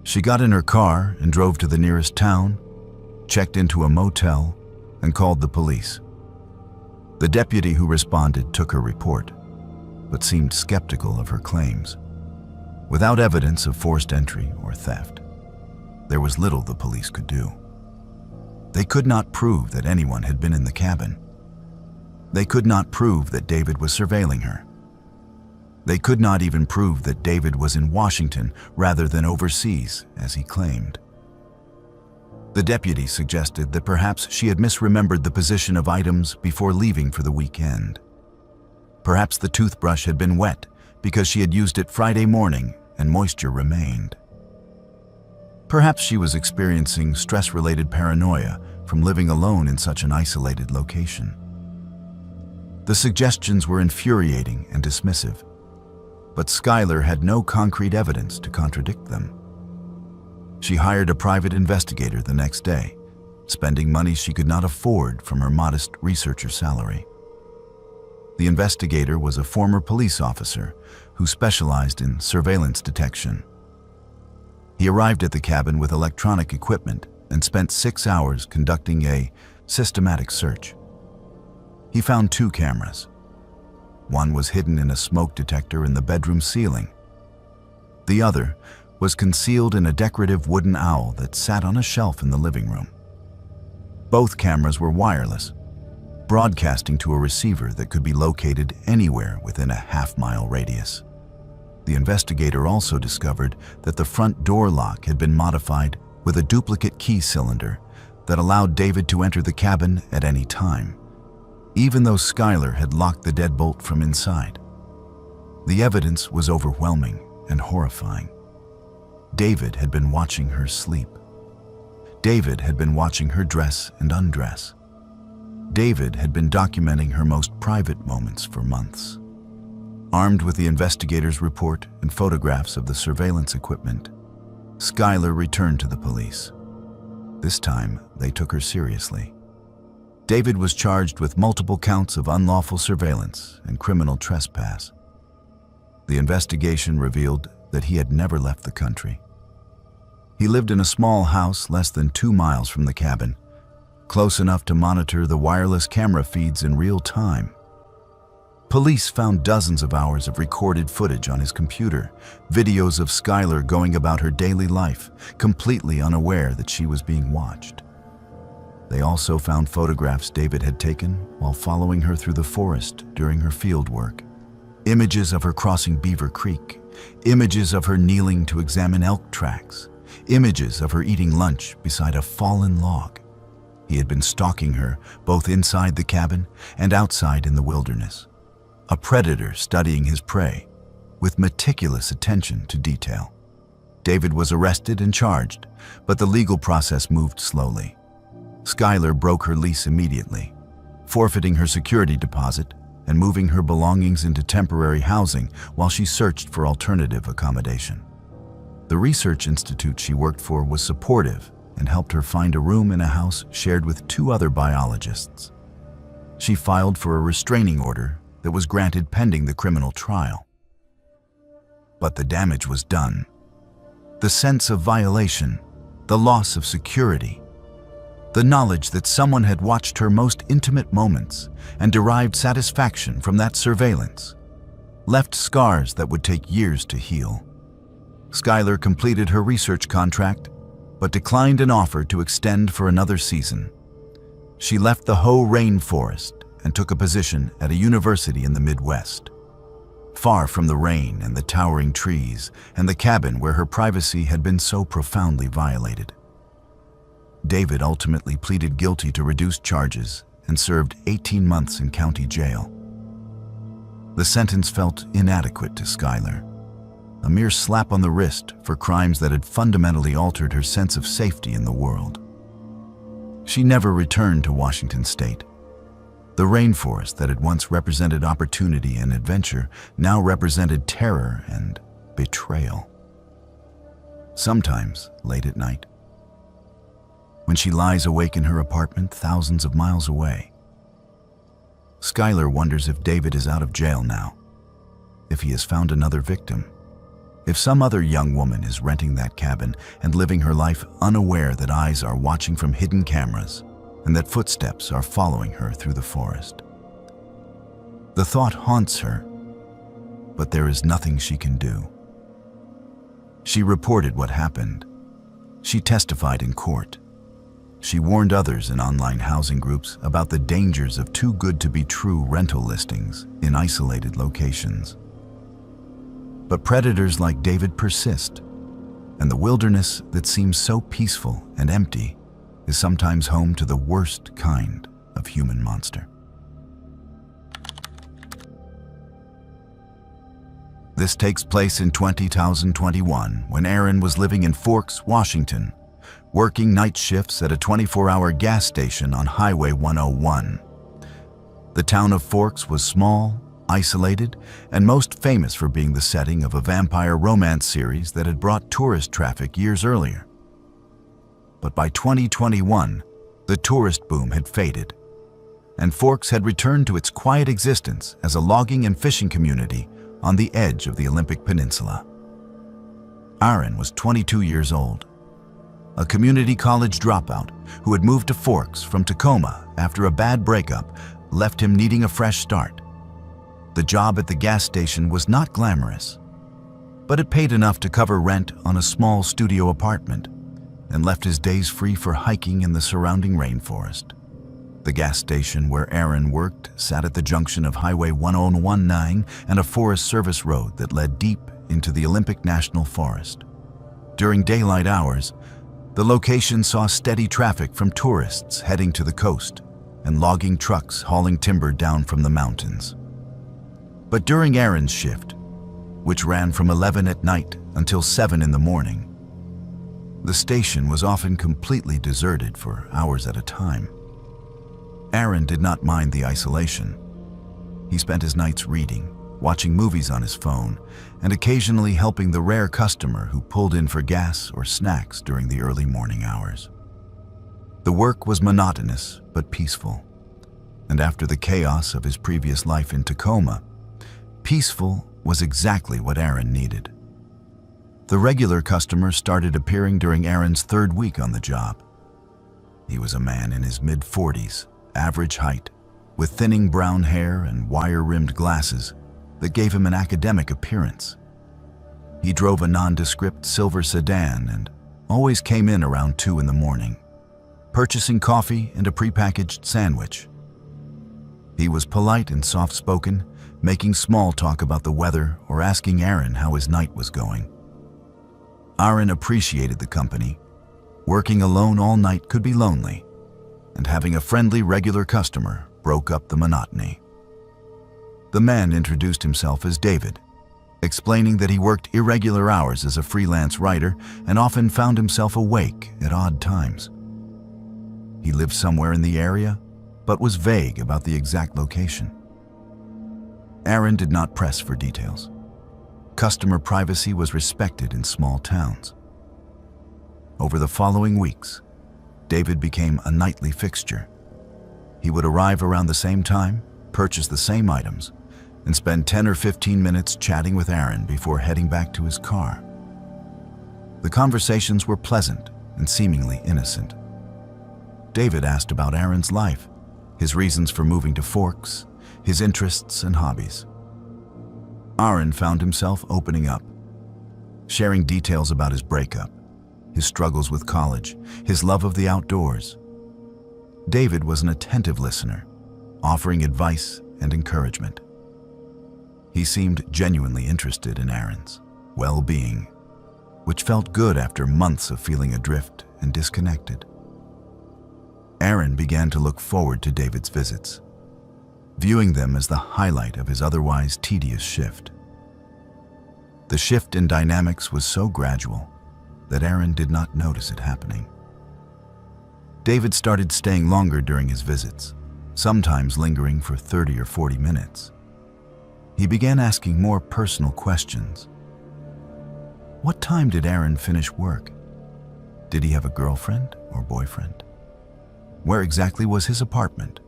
She got in her car and drove to the nearest town, checked into a motel, and called the police. The deputy who responded took her report, but seemed skeptical of her claims. Without evidence of forced entry or theft, there was little the police could do. They could not prove that anyone had been in the cabin. They could not prove that David was surveilling her. They could not even prove that David was in Washington rather than overseas, as he claimed. The deputy suggested that perhaps she had misremembered the position of items before leaving for the weekend. Perhaps the toothbrush had been wet because she had used it Friday morning and moisture remained. Perhaps she was experiencing stress-related paranoia from living alone in such an isolated location. The suggestions were infuriating and dismissive, but Skylar had no concrete evidence to contradict them. She hired a private investigator the next day, spending money she could not afford from her modest researcher salary. The investigator was a former police officer who specialized in surveillance detection. He arrived at the cabin with electronic equipment and spent 6 hours conducting a systematic search. He found 2 cameras. One was hidden in a smoke detector in the bedroom ceiling. The other was concealed in a decorative wooden owl that sat on a shelf in the living room. Both cameras were wireless, broadcasting to a receiver that could be located anywhere within a half-mile radius. The investigator also discovered that the front door lock had been modified with a duplicate key cylinder that allowed David to enter the cabin at any time, even though Skylar had locked the deadbolt from inside. The evidence was overwhelming and horrifying. David had been watching her sleep. David had been watching her dress and undress. David had been documenting her most private moments for months. Armed with the investigator's report and photographs of the surveillance equipment, Skylar returned to the police. This time, they took her seriously. David was charged with multiple counts of unlawful surveillance and criminal trespass. The investigation revealed that he had never left the country. He lived in a small house less than 2 miles from the cabin, close enough to monitor the wireless camera feeds in real time. Police found dozens of hours of recorded footage on his computer, videos of Skylar going about her daily life, completely unaware that she was being watched. They also found photographs David had taken while following her through the forest during her field work. Images of her crossing Beaver Creek, images of her kneeling to examine elk tracks, images of her eating lunch beside a fallen log. He had been stalking her both inside the cabin and outside in the wilderness. A predator studying his prey with meticulous attention to detail. David was arrested and charged, but the legal process moved slowly. Skylar broke her lease immediately, forfeiting her security deposit and moving her belongings into temporary housing while she searched for alternative accommodation. The research institute she worked for was supportive and helped her find a room in a house shared with 2 other biologists. She filed for a restraining order that was granted pending the criminal trial. But the damage was done. The sense of violation, the loss of security, the knowledge that someone had watched her most intimate moments and derived satisfaction from that surveillance, left scars that would take years to heal. Skylar completed her research contract, but declined an offer to extend for another season. She left the Rainforest and took a position at a university in the Midwest, far from the rain and the towering trees and the cabin where her privacy had been so profoundly violated. David ultimately pleaded guilty to reduced charges and served 18 months in county jail. The sentence felt inadequate to Skylar, a mere slap on the wrist for crimes that had fundamentally altered her sense of safety in the world. She never returned to Washington State. The rainforest that had once represented opportunity and adventure now represented terror and betrayal. Sometimes, late at night, when she lies awake in her apartment thousands of miles away, Skylar wonders if David is out of jail now, if he has found another victim, if some other young woman is renting that cabin and living her life unaware that eyes are watching from hidden cameras and that footsteps are following her through the forest. The thought haunts her, but there is nothing she can do. She reported what happened. She testified in court. She warned others in online housing groups about the dangers of too-good-to-be-true rental listings in isolated locations. But predators like David persist, and the wilderness that seems so peaceful and empty is sometimes home to the worst kind of human monster. This takes place in 2021 when Aaron was living in Forks, Washington, working night shifts at a 24-hour gas station on Highway 101. The town of Forks was small, isolated, and most famous for being the setting of a vampire romance series that had brought tourist traffic years earlier. But by 2021, the tourist boom had faded, and Forks had returned to its quiet existence as a logging and fishing community on the edge of the Olympic Peninsula. Aaron was 22 years old, a community college dropout who had moved to Forks from Tacoma after a bad breakup left him needing a fresh start. The job at the gas station was not glamorous, but it paid enough to cover rent on a small studio apartment and left his days free for hiking in the surrounding rainforest. The gas station where Aaron worked sat at the junction of Highway 1019 and a Forest Service road that led deep into the Olympic National Forest. During daylight hours, the location saw steady traffic from tourists heading to the coast and logging trucks hauling timber down from the mountains. But during Aaron's shift, which ran from 11 at night until 7 in the morning, the station was often completely deserted for hours at a time. Aaron did not mind the isolation. He spent his nights reading, watching movies on his phone, and occasionally helping the rare customer who pulled in for gas or snacks during the early morning hours. The work was monotonous but peaceful, and after the chaos of his previous life in Tacoma, peaceful was exactly what Aaron needed. The regular customers started appearing during Aaron's 3rd week on the job. He was a man in his mid-40s, average height, with thinning brown hair and wire-rimmed glasses that gave him an academic appearance. He drove a nondescript silver sedan and always came in around 2 in the morning, purchasing coffee and a prepackaged sandwich. He was polite and soft-spoken, making small talk about the weather or asking Aaron how his night was going. Aaron appreciated the company. Working alone all night could be lonely, and having a friendly regular customer broke up the monotony. The man introduced himself as David, explaining that he worked irregular hours as a freelance writer and often found himself awake at odd times. He lived somewhere in the area, but was vague about the exact location. Aaron did not press for details. Customer privacy was respected in small towns. Over the following weeks, David became a nightly fixture. He would arrive around the same time, purchase the same items, and spend 10 or 15 minutes chatting with Aaron before heading back to his car. The conversations were pleasant and seemingly innocent. David asked about Aaron's life, his reasons for moving to Forks, his interests and hobbies. Aaron found himself opening up, sharing details about his breakup, his struggles with college, his love of the outdoors. David was an attentive listener, offering advice and encouragement. He seemed genuinely interested in Aaron's well-being, which felt good after months of feeling adrift and disconnected. Aaron began to look forward to David's visits, viewing them as the highlight of his otherwise tedious shift. The shift in dynamics was so gradual that Aaron did not notice it happening. David started staying longer during his visits, sometimes lingering for 30 or 40 minutes. He began asking more personal questions. What time did Aaron finish work? Did he have a girlfriend or boyfriend? Where exactly was his apartment?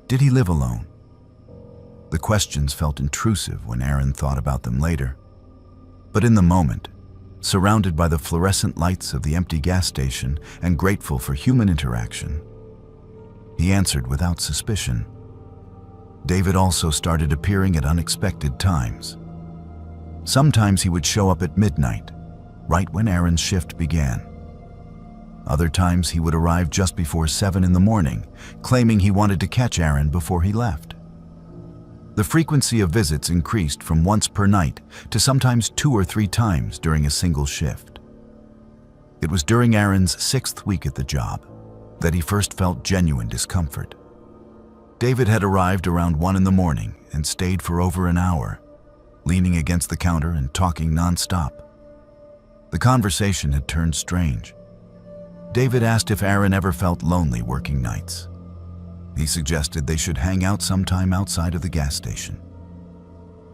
Did he live alone? The questions felt intrusive when Aaron thought about them later. But in the moment, surrounded by the fluorescent lights of the empty gas station and grateful for human interaction, he answered without suspicion. David also started appearing at unexpected times. Sometimes he would show up at midnight, right when Aaron's shift began. Other times he would arrive just before 7 in the morning, claiming he wanted to catch Aaron before he left. The frequency of visits increased from once per night to sometimes 2 or 3 times during a single shift. It was during Aaron's 6th week at the job that he first felt genuine discomfort. David had arrived around 1 in the morning and stayed for over an hour, leaning against the counter and talking nonstop. The conversation had turned strange. David asked if Aaron ever felt lonely working nights. He suggested they should hang out sometime outside of the gas station.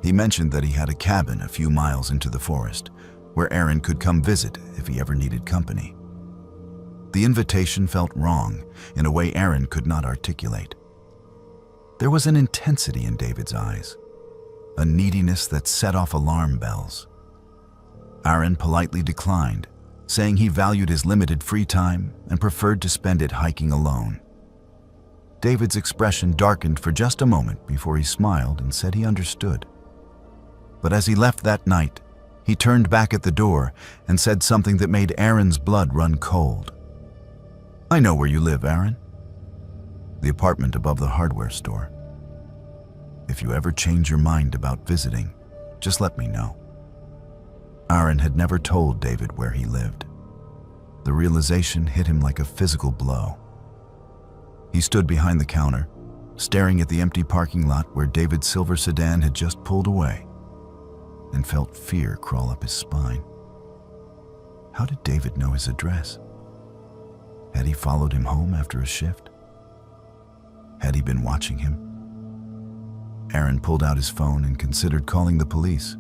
He mentioned that he had a cabin a few miles into the forest, where Aaron could come visit if he ever needed company. The invitation felt wrong in a way Aaron could not articulate. There was an intensity in David's eyes, a neediness that set off alarm bells. Aaron politely declined, saying he valued his limited free time and preferred to spend it hiking alone. David's expression darkened for just a moment before he smiled and said he understood. But as he left that night, he turned back at the door and said something that made Aaron's blood run cold. "I know where you live, Aaron. The apartment above the hardware store. If you ever change your mind about visiting, just let me know." Aaron had never told David where he lived. The realization hit him like a physical blow. He stood behind the counter, staring at the empty parking lot where David's silver sedan had just pulled away, and felt fear crawl up his spine. How did David know his address? Had he followed him home after a shift? Had he been watching him? Aaron pulled out his phone and considered calling the police.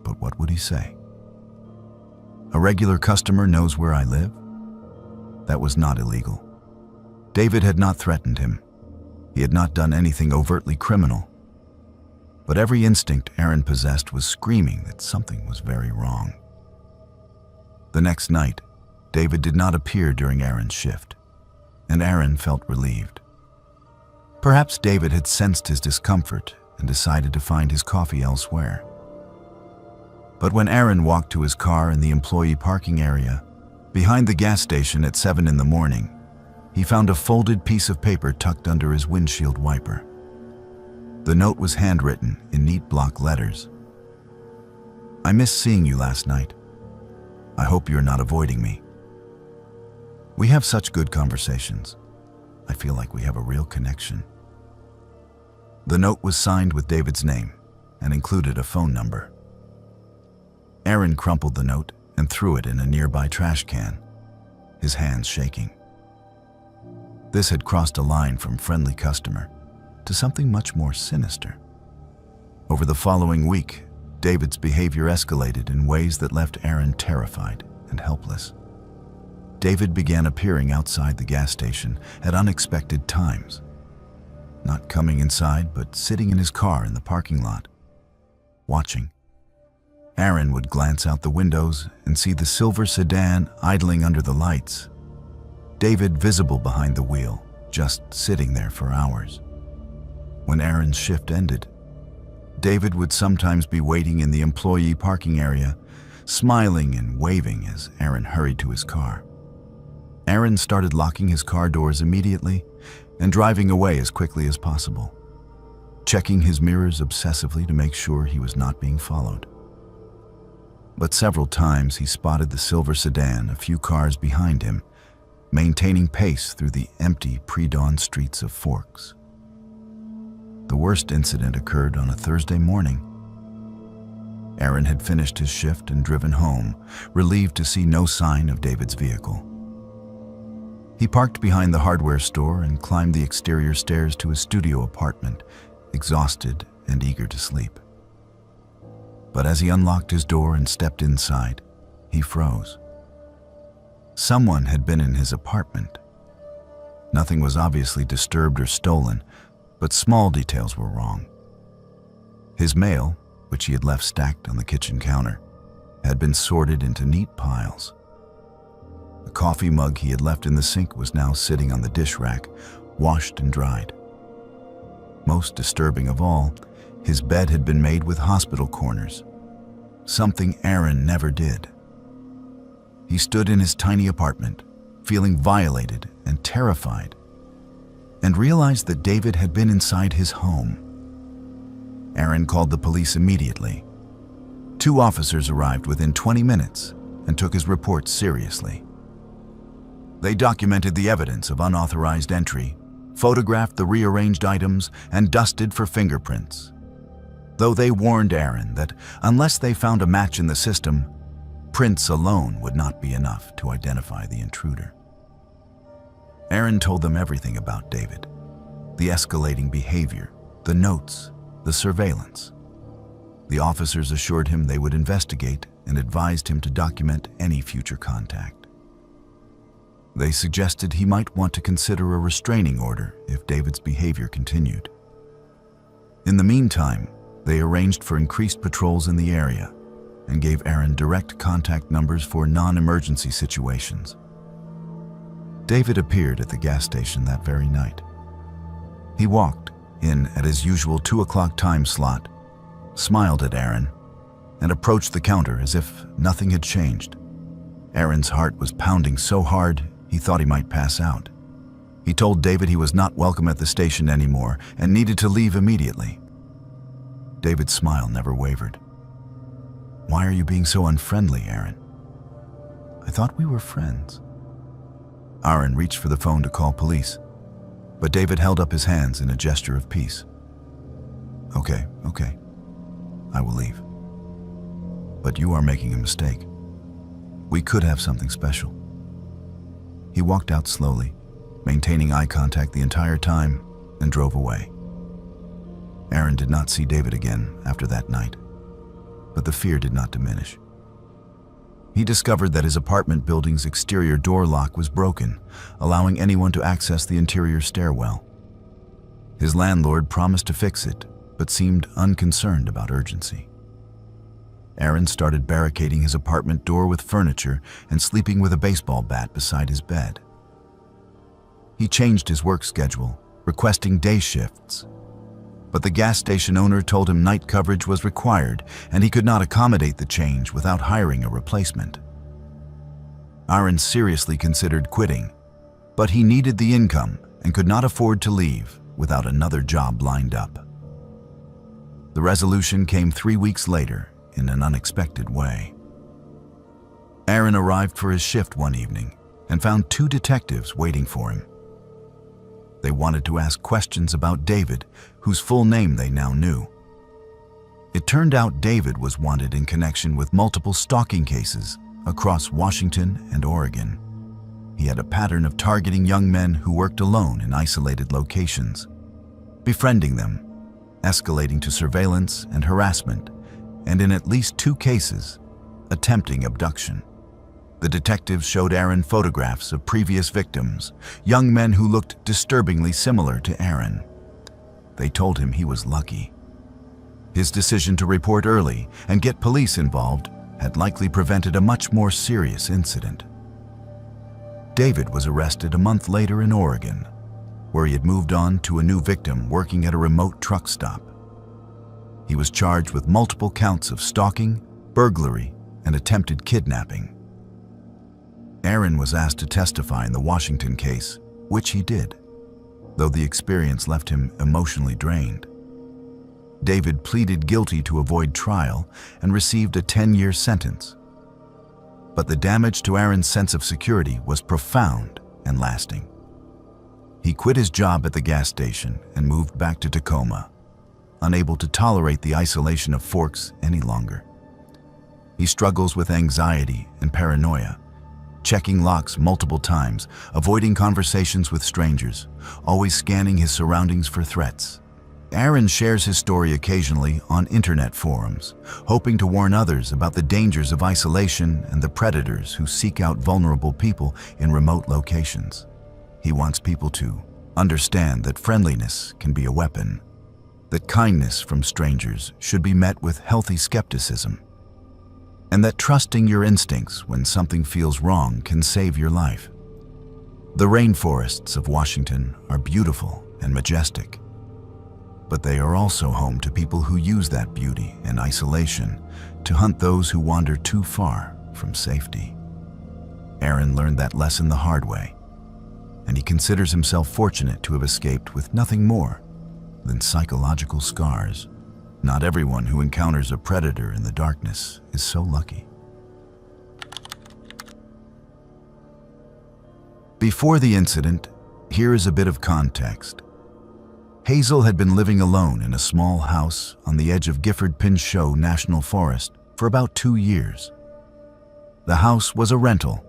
But what would he say? A regular customer knows where I live? That was not illegal. David had not threatened him. He had not done anything overtly criminal. But every instinct Aaron possessed was screaming that something was very wrong. The next night, David did not appear during Aaron's shift, and Aaron felt relieved. Perhaps David had sensed his discomfort and decided to find his coffee elsewhere. But when Aaron walked to his car in the employee parking area, behind the gas station at 7 in the morning, he found a folded piece of paper tucked under his windshield wiper. The note was handwritten in neat block letters. "I missed seeing you last night. I hope you're not avoiding me. We have such good conversations. I feel like we have a real connection." The note was signed with David's name and included a phone number. Aaron crumpled the note and threw it in a nearby trash can, his hands shaking. This had crossed a line from friendly customer to something much more sinister. Over the following week, David's behavior escalated in ways that left Aaron terrified and helpless. David began appearing outside the gas station at unexpected times, not coming inside but sitting in his car in the parking lot, watching. Aaron would glance out the windows and see the silver sedan idling under the lights, David visible behind the wheel, just sitting there for hours. When Aaron's shift ended, David would sometimes be waiting in the employee parking area, smiling and waving as Aaron hurried to his car. Aaron started locking his car doors immediately and driving away as quickly as possible, checking his mirrors obsessively to make sure he was not being followed. But several times he spotted the silver sedan a few cars behind him, maintaining pace through the empty pre-dawn streets of Forks. The worst incident occurred on a Thursday morning. Aaron had finished his shift and driven home, relieved to see no sign of David's vehicle. He parked behind the hardware store and climbed the exterior stairs to his studio apartment, exhausted and eager to sleep. But as he unlocked his door and stepped inside, he froze. Someone had been in his apartment. Nothing was obviously disturbed or stolen, but small details were wrong. His mail, which he had left stacked on the kitchen counter, had been sorted into neat piles. The coffee mug he had left in the sink was now sitting on the dish rack, washed and dried. Most disturbing of all, his bed had been made with hospital corners, something Aaron never did. He stood in his tiny apartment, feeling violated and terrified, and realized that David had been inside his home. Aaron called the police immediately. 2 officers arrived within 20 minutes and took his report seriously. They documented the evidence of unauthorized entry, photographed the rearranged items, and dusted for fingerprints. Though they warned Aaron that unless they found a match in the system, prints alone would not be enough to identify the intruder. Aaron told them everything about David, the escalating behavior, the notes, the surveillance. The officers assured him they would investigate and advised him to document any future contact. They suggested he might want to consider a restraining order if David's behavior continued. In the meantime, they arranged for increased patrols in the area and gave Aaron direct contact numbers for non-emergency situations. David appeared at the gas station that very night. He walked in at his usual 2 o'clock time slot, smiled at Aaron, and approached the counter as if nothing had changed. Aaron's heart was pounding so hard he thought he might pass out. He told David he was not welcome at the station anymore and needed to leave immediately. David's smile never wavered. "Why are you being so unfriendly, Aaron?" "I thought we were friends." Aaron reached for the phone to call police, but David held up his hands in a gesture of peace. Okay, I will leave. But you are making a mistake. We could have something special." He walked out slowly, maintaining eye contact the entire time, and drove away. Aaron did not see David again after that night, but the fear did not diminish. He discovered that his apartment building's exterior door lock was broken, allowing anyone to access the interior stairwell. His landlord promised to fix it, but seemed unconcerned about urgency. Aaron started barricading his apartment door with furniture and sleeping with a baseball bat beside his bed. He changed his work schedule, requesting day shifts, but the gas station owner told him night coverage was required and he could not accommodate the change without hiring a replacement. Aaron seriously considered quitting, but he needed the income and could not afford to leave without another job lined up. The resolution came 3 weeks later in an unexpected way. Aaron arrived for his shift one evening and found 2 detectives waiting for him. They wanted to ask questions about David, whose full name they now knew. It turned out David was wanted in connection with multiple stalking cases across Washington and Oregon. He had a pattern of targeting young men who worked alone in isolated locations, befriending them, escalating to surveillance and harassment, and in at least 2 cases, attempting abduction. The detectives showed Aaron photographs of previous victims, young men who looked disturbingly similar to Aaron. They told him he was lucky. His decision to report early and get police involved had likely prevented a much more serious incident. David was arrested a month later in Oregon, where he had moved on to a new victim working at a remote truck stop. He was charged with multiple counts of stalking, burglary, and attempted kidnapping. Aaron was asked to testify in the Washington case, which he did, though the experience left him emotionally drained. David pleaded guilty to avoid trial and received a 10-year sentence. But the damage to Aaron's sense of security was profound and lasting. He quit his job at the gas station and moved back to Tacoma, unable to tolerate the isolation of Forks any longer. He struggles with anxiety and paranoia, checking locks multiple times, avoiding conversations with strangers, always scanning his surroundings for threats. Aaron shares his story occasionally on internet forums, hoping to warn others about the dangers of isolation and the predators who seek out vulnerable people in remote locations. He wants people to understand that friendliness can be a weapon, that kindness from strangers should be met with healthy skepticism, and that trusting your instincts when something feels wrong can save your life. The rainforests of Washington are beautiful and majestic, but they are also home to people who use that beauty and isolation to hunt those who wander too far from safety. Aaron learned that lesson the hard way, and he considers himself fortunate to have escaped with nothing more than psychological scars. Not everyone who encounters a predator in the darkness is so lucky. Before the incident, here is a bit of context. Hazel had been living alone in a small house on the edge of Gifford-Pinchot National Forest for about 2 years. The house was a rental,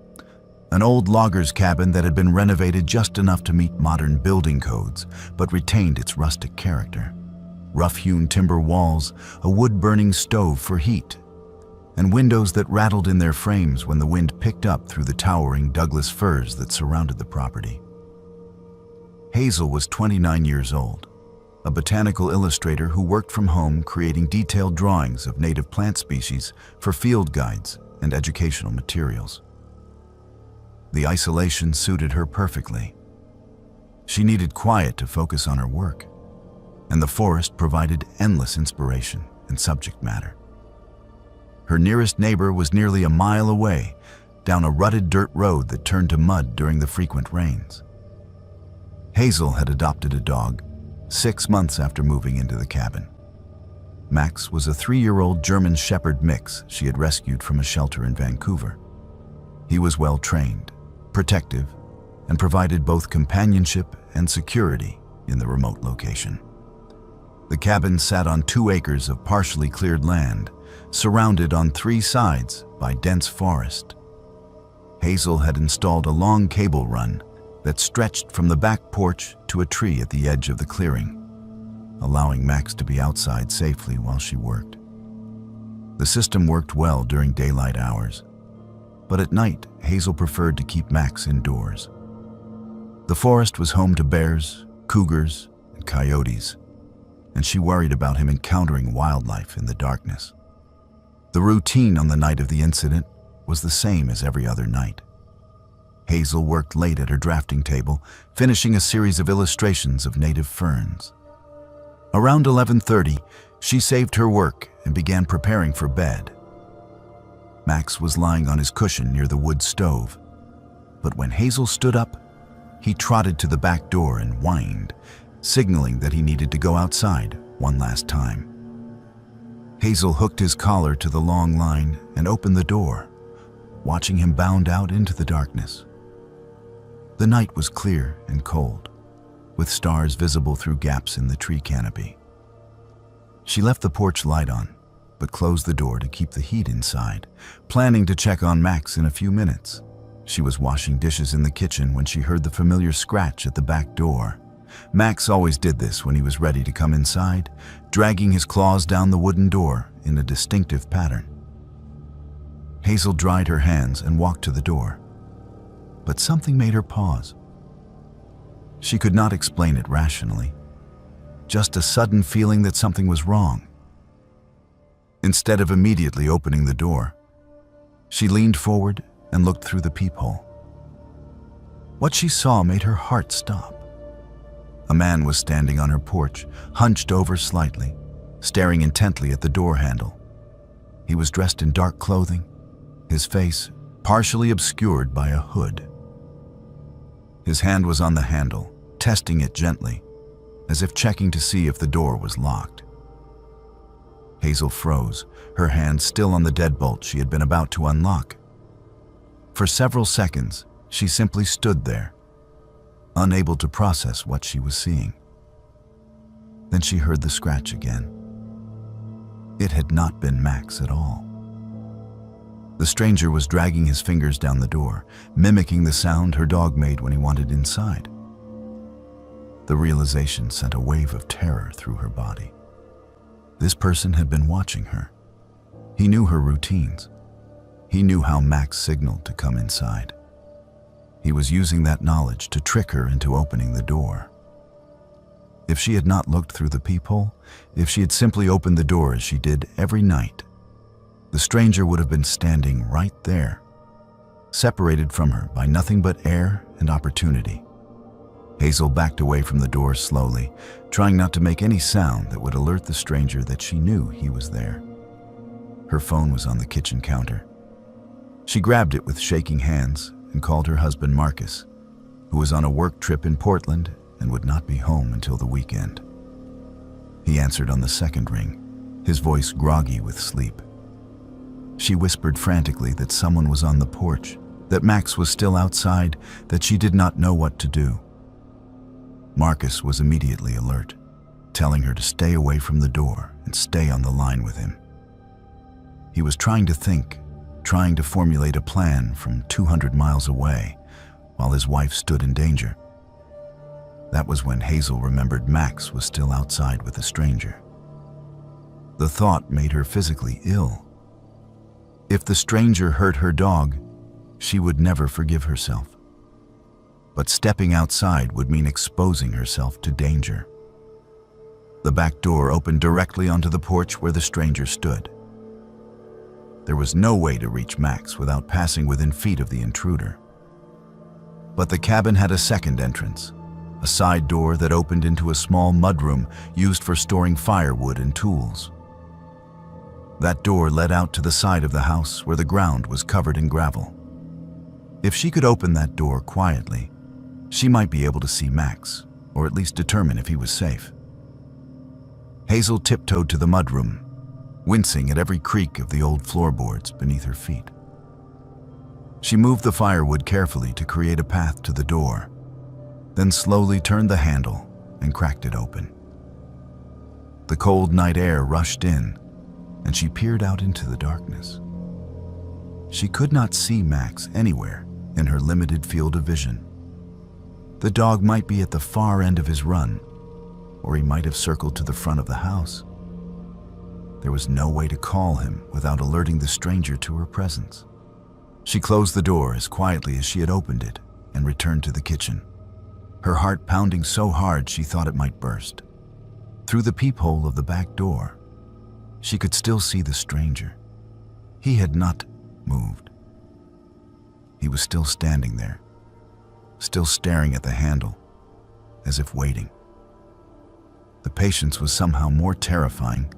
an old logger's cabin that had been renovated just enough to meet modern building codes, but retained its rustic character. Rough-hewn timber walls, a wood-burning stove for heat, and windows that rattled in their frames when the wind picked up through the towering Douglas firs that surrounded the property. Hazel was 29 years old, a botanical illustrator who worked from home creating detailed drawings of native plant species for field guides and educational materials. The isolation suited her perfectly. She needed quiet to focus on her work, and the forest provided endless inspiration and subject matter. Her nearest neighbor was nearly a mile away, down a rutted dirt road that turned to mud during the frequent rains. Hazel had adopted a dog 6 months after moving into the cabin. Max was a 3-year-old German Shepherd mix she had rescued from a shelter in Vancouver. He was well-trained, protective, and provided both companionship and security in the remote location. The cabin sat on 2 acres of partially cleared land, surrounded on 3 sides by dense forest. Hazel had installed a long cable run that stretched from the back porch to a tree at the edge of the clearing, allowing Max to be outside safely while she worked. The system worked well during daylight hours, but at night, Hazel preferred to keep Max indoors. The forest was home to bears, cougars, and coyotes, and she worried about him encountering wildlife in the darkness. The routine on the night of the incident was the same as every other night. Hazel worked late at her drafting table, finishing a series of illustrations of native ferns. Around 11:30, she saved her work and began preparing for bed. Max was lying on his cushion near the wood stove, but when Hazel stood up, he trotted to the back door and whined, signaling that he needed to go outside one last time. Hazel hooked his collar to the long line and opened the door, watching him bound out into the darkness. The night was clear and cold, with stars visible through gaps in the tree canopy. She left the porch light on, but closed the door to keep the heat inside, planning to check on Max in a few minutes. She was washing dishes in the kitchen when she heard the familiar scratch at the back door. Max always did this when he was ready to come inside, dragging his claws down the wooden door in a distinctive pattern. Hazel dried her hands and walked to the door, but something made her pause. She could not explain it rationally, just a sudden feeling that something was wrong. Instead of immediately opening the door, she leaned forward and looked through the peephole. What she saw made her heart stop. A man was standing on her porch, hunched over slightly, staring intently at the door handle. He was dressed in dark clothing, his face partially obscured by a hood. His hand was on the handle, testing it gently, as if checking to see if the door was locked. Hazel froze, her hand still on the deadbolt she had been about to unlock. For several seconds, she simply stood there, unable to process what she was seeing. Then she heard the scratch again. It had not been Max at all. The stranger was dragging his fingers down the door, mimicking the sound her dog made when he wanted inside. The realization sent a wave of terror through her body. This person had been watching her. He knew her routines. He knew how Max signaled to come inside. He was using that knowledge to trick her into opening the door. If she had not looked through the peephole, if she had simply opened the door as she did every night, the stranger would have been standing right there, separated from her by nothing but air and opportunity. Hazel backed away from the door slowly, trying not to make any sound that would alert the stranger that she knew he was there. Her phone was on the kitchen counter. She grabbed it with shaking hands and called her husband Marcus, who was on a work trip in Portland and would not be home until the weekend. He answered on the second ring, his voice groggy with sleep. She whispered frantically that someone was on the porch, that Max was still outside, that she did not know what to do. Marcus was immediately alert, telling her to stay away from the door and stay on the line with him. He was trying to think, trying to formulate a plan from 200 miles away, while his wife stood in danger. That was when Hazel remembered Max was still outside with a stranger. The thought made her physically ill. If the stranger hurt her dog, she would never forgive herself. But stepping outside would mean exposing herself to danger. The back door opened directly onto the porch where the stranger stood. There was no way to reach Max without passing within feet of the intruder. But the cabin had a second entrance, a side door that opened into a small mudroom used for storing firewood and tools. That door led out to the side of the house where the ground was covered in gravel. If she could open that door quietly, she might be able to see Max, or at least determine if he was safe. Hazel tiptoed to the mudroom, wincing at every creak of the old floorboards beneath her feet. She moved the firewood carefully to create a path to the door, then slowly turned the handle and cracked it open. The cold night air rushed in, and she peered out into the darkness. She could not see Max anywhere in her limited field of vision. The dog might be at the far end of his run, or he might have circled to the front of the house. There was no way to call him without alerting the stranger to her presence. She closed the door as quietly as she had opened it and returned to the kitchen, her heart pounding so hard she thought it might burst. Through the peephole of the back door, she could still see the stranger. He had not moved. He was still standing there, still staring at the handle, as if waiting. The patience was somehow more terrifying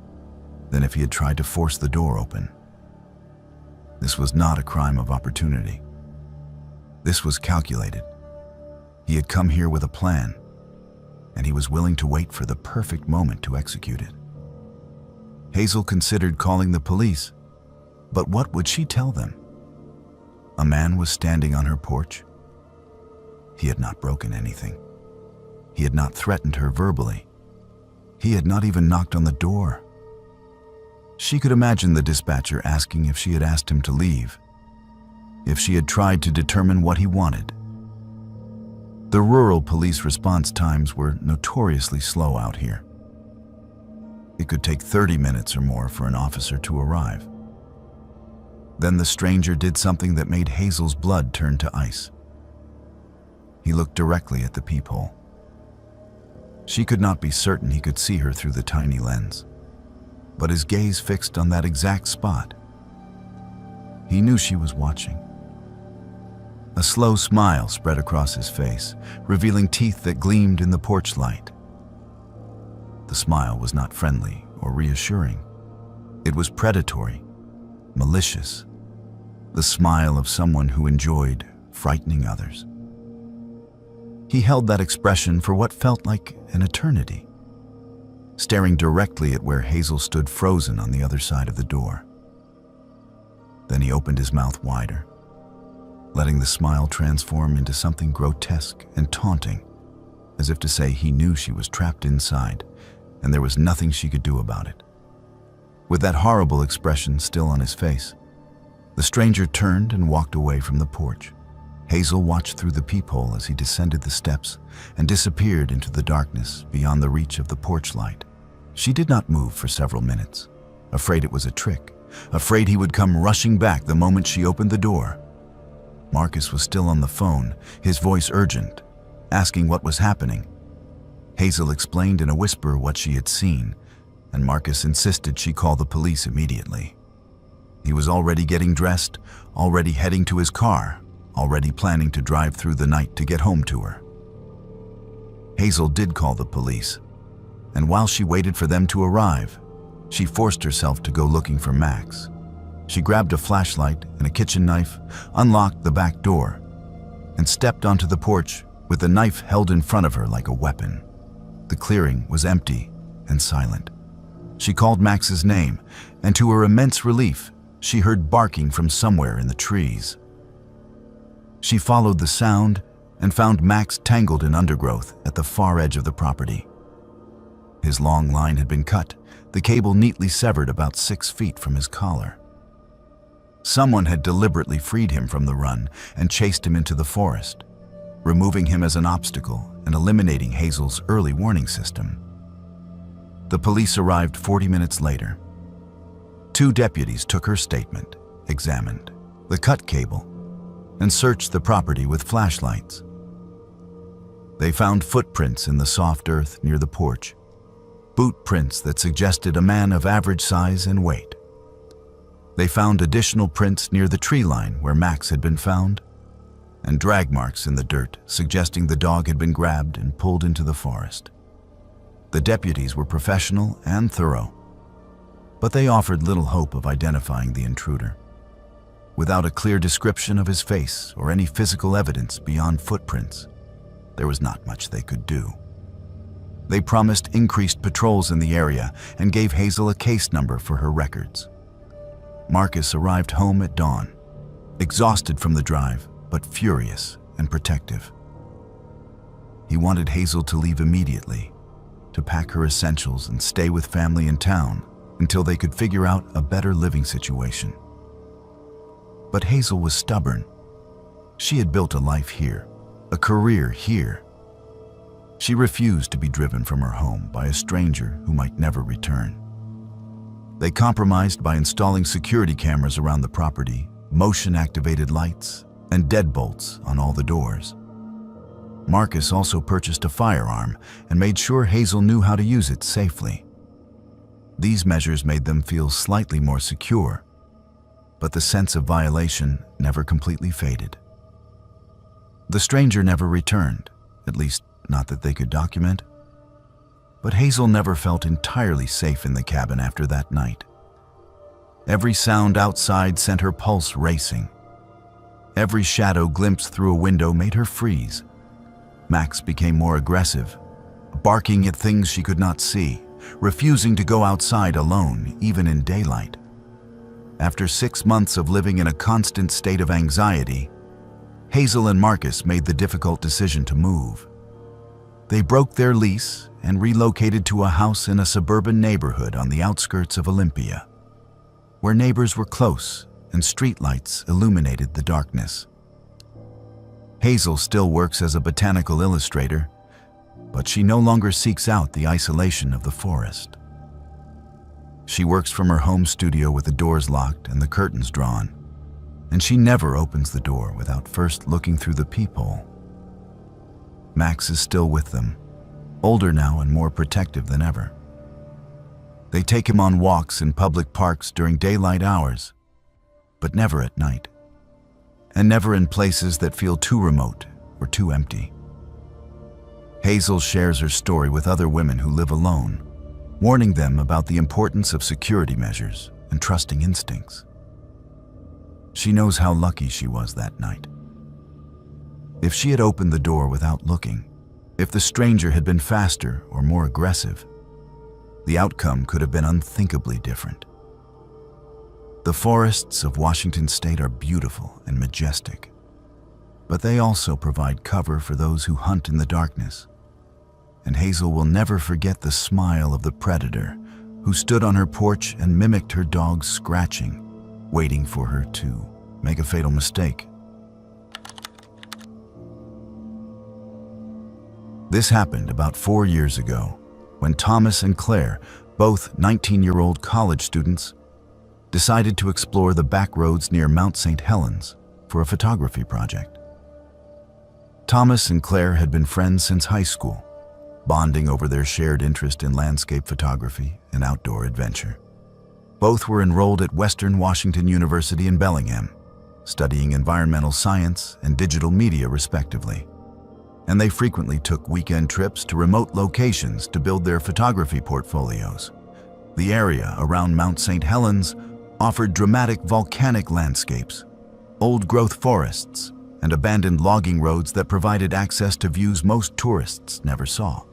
than if he had tried to force the door open. This was not a crime of opportunity. This was calculated. He had come here with a plan, and he was willing to wait for the perfect moment to execute it. Hazel considered calling the police, but what would she tell them? A man was standing on her porch. He had not broken anything. He had not threatened her verbally. He had not even knocked on the door. She could imagine the dispatcher asking if she had asked him to leave, if she had tried to determine what he wanted. The rural police response times were notoriously slow out here. It could take 30 minutes or more for an officer to arrive. Then the stranger did something that made Hazel's blood turn to ice. He looked directly at the peephole. She could not be certain he could see her through the tiny lens, but his gaze fixed on that exact spot. He knew she was watching. A slow smile spread across his face, revealing teeth that gleamed in the porch light. The smile was not friendly or reassuring. It was predatory, malicious, the smile of someone who enjoyed frightening others. He held that expression for what felt like an eternity, staring directly at where Hazel stood frozen on the other side of the door. Then he opened his mouth wider, letting the smile transform into something grotesque and taunting, as if to say he knew she was trapped inside and there was nothing she could do about it. With that horrible expression still on his face, the stranger turned and walked away from the porch. Hazel watched through the peephole as he descended the steps and disappeared into the darkness beyond the reach of the porch light. She did not move for several minutes, afraid it was a trick, afraid he would come rushing back the moment she opened the door. Marcus was still on the phone, his voice urgent, asking what was happening. Hazel explained in a whisper what she had seen, and Marcus insisted she call the police immediately. He was already getting dressed, already heading to his car, already planning to drive through the night to get home to her. Hazel did call the police, and while she waited for them to arrive, she forced herself to go looking for Max. She grabbed a flashlight and a kitchen knife, unlocked the back door, and stepped onto the porch with the knife held in front of her like a weapon. The clearing was empty and silent. She called Max's name, and to her immense relief, she heard barking from somewhere in the trees. She followed the sound and found Max tangled in undergrowth at the far edge of the property. His long line had been cut, the cable neatly severed about 6 feet from his collar. Someone had deliberately freed him from the run and chased him into the forest, removing him as an obstacle and eliminating Hazel's early warning system. The police arrived 40 minutes later. 2 deputies took her statement, examined the cut cable, and searched the property with flashlights. They found footprints in the soft earth near the porch, boot prints that suggested a man of average size and weight. They found additional prints near the tree line where Max had been found, and drag marks in the dirt suggesting the dog had been grabbed and pulled into the forest. The deputies were professional and thorough, but they offered little hope of identifying the intruder. Without a clear description of his face or any physical evidence beyond footprints, there was not much they could do. They promised increased patrols in the area and gave Hazel a case number for her records. Marcus arrived home at dawn, exhausted from the drive, but furious and protective. He wanted Hazel to leave immediately, to pack her essentials and stay with family in town until they could figure out a better living situation. But Hazel was stubborn. She had built a life here, a career here. She refused to be driven from her home by a stranger who might never return. They compromised by installing security cameras around the property, motion-activated lights, and deadbolts on all the doors. Marcus also purchased a firearm and made sure Hazel knew how to use it safely. These measures made them feel slightly more secure, but the sense of violation never completely faded. The stranger never returned, at least not that they could document. But Hazel never felt entirely safe in the cabin after that night. Every sound outside sent her pulse racing. Every shadow glimpsed through a window made her freeze. Max became more aggressive, barking at things she could not see, refusing to go outside alone, even in daylight. After 6 months of living in a constant state of anxiety, Hazel and Marcus made the difficult decision to move. They broke their lease and relocated to a house in a suburban neighborhood on the outskirts of Olympia, where neighbors were close and streetlights illuminated the darkness. Hazel still works as a botanical illustrator, but she no longer seeks out the isolation of the forest. She works from her home studio with the doors locked and the curtains drawn, and she never opens the door without first looking through the peephole. Max is still with them, older now and more protective than ever. They take him on walks in public parks during daylight hours, but never at night, and never in places that feel too remote or too empty. Hazel shares her story with other women who live alone, warning them about the importance of security measures and trusting instincts. She knows how lucky she was that night. If she had opened the door without looking, if the stranger had been faster or more aggressive, the outcome could have been unthinkably different. The forests of Washington State are beautiful and majestic, but they also provide cover for those who hunt in the darkness. And Hazel will never forget the smile of the predator who stood on her porch and mimicked her dog's scratching, waiting for her to make a fatal mistake. This happened about 4 years ago when Thomas and Claire, both 19-year-old college students, decided to explore the back roads near Mount St. Helens for a photography project. Thomas and Claire had been friends since high school, bonding over their shared interest in landscape photography and outdoor adventure. Both were enrolled at Western Washington University in Bellingham, studying environmental science and digital media respectively. And they frequently took weekend trips to remote locations to build their photography portfolios. The area around Mount St. Helens offered dramatic volcanic landscapes, old-growth forests, and abandoned logging roads that provided access to views most tourists never saw.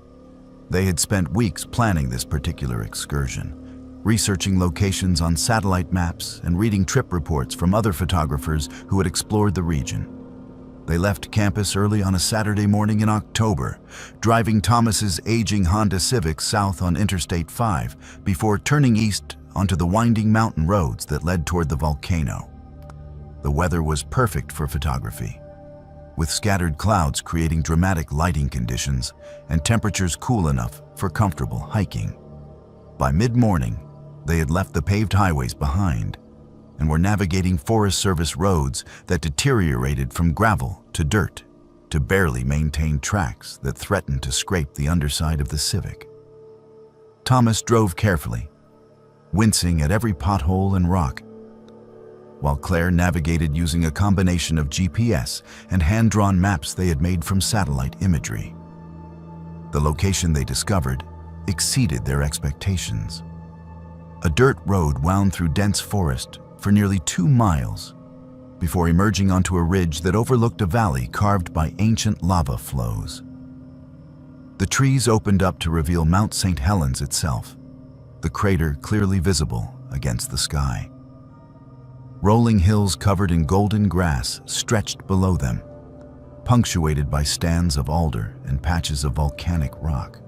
They had spent weeks planning this particular excursion, researching locations on satellite maps and reading trip reports from other photographers who had explored the region. They left campus early on a Saturday morning in October, driving Thomas's aging Honda Civic south on Interstate 5 before turning east onto the winding mountain roads that led toward the volcano. The weather was perfect for photography, with scattered clouds creating dramatic lighting conditions and temperatures cool enough for comfortable hiking. By mid-morning, they had left the paved highways behind and were navigating Forest Service roads that deteriorated from gravel to dirt to barely maintained tracks that threatened to scrape the underside of the Civic. Thomas drove carefully, wincing at every pothole and rock, while Claire navigated using a combination of GPS and hand-drawn maps they had made from satellite imagery. The location they discovered exceeded their expectations. A dirt road wound through dense forest for nearly 2 miles before emerging onto a ridge that overlooked a valley carved by ancient lava flows. The trees opened up to reveal Mount St. Helens itself, the crater clearly visible against the sky. Rolling hills covered in golden grass stretched below them, punctuated by stands of alder and patches of volcanic rock.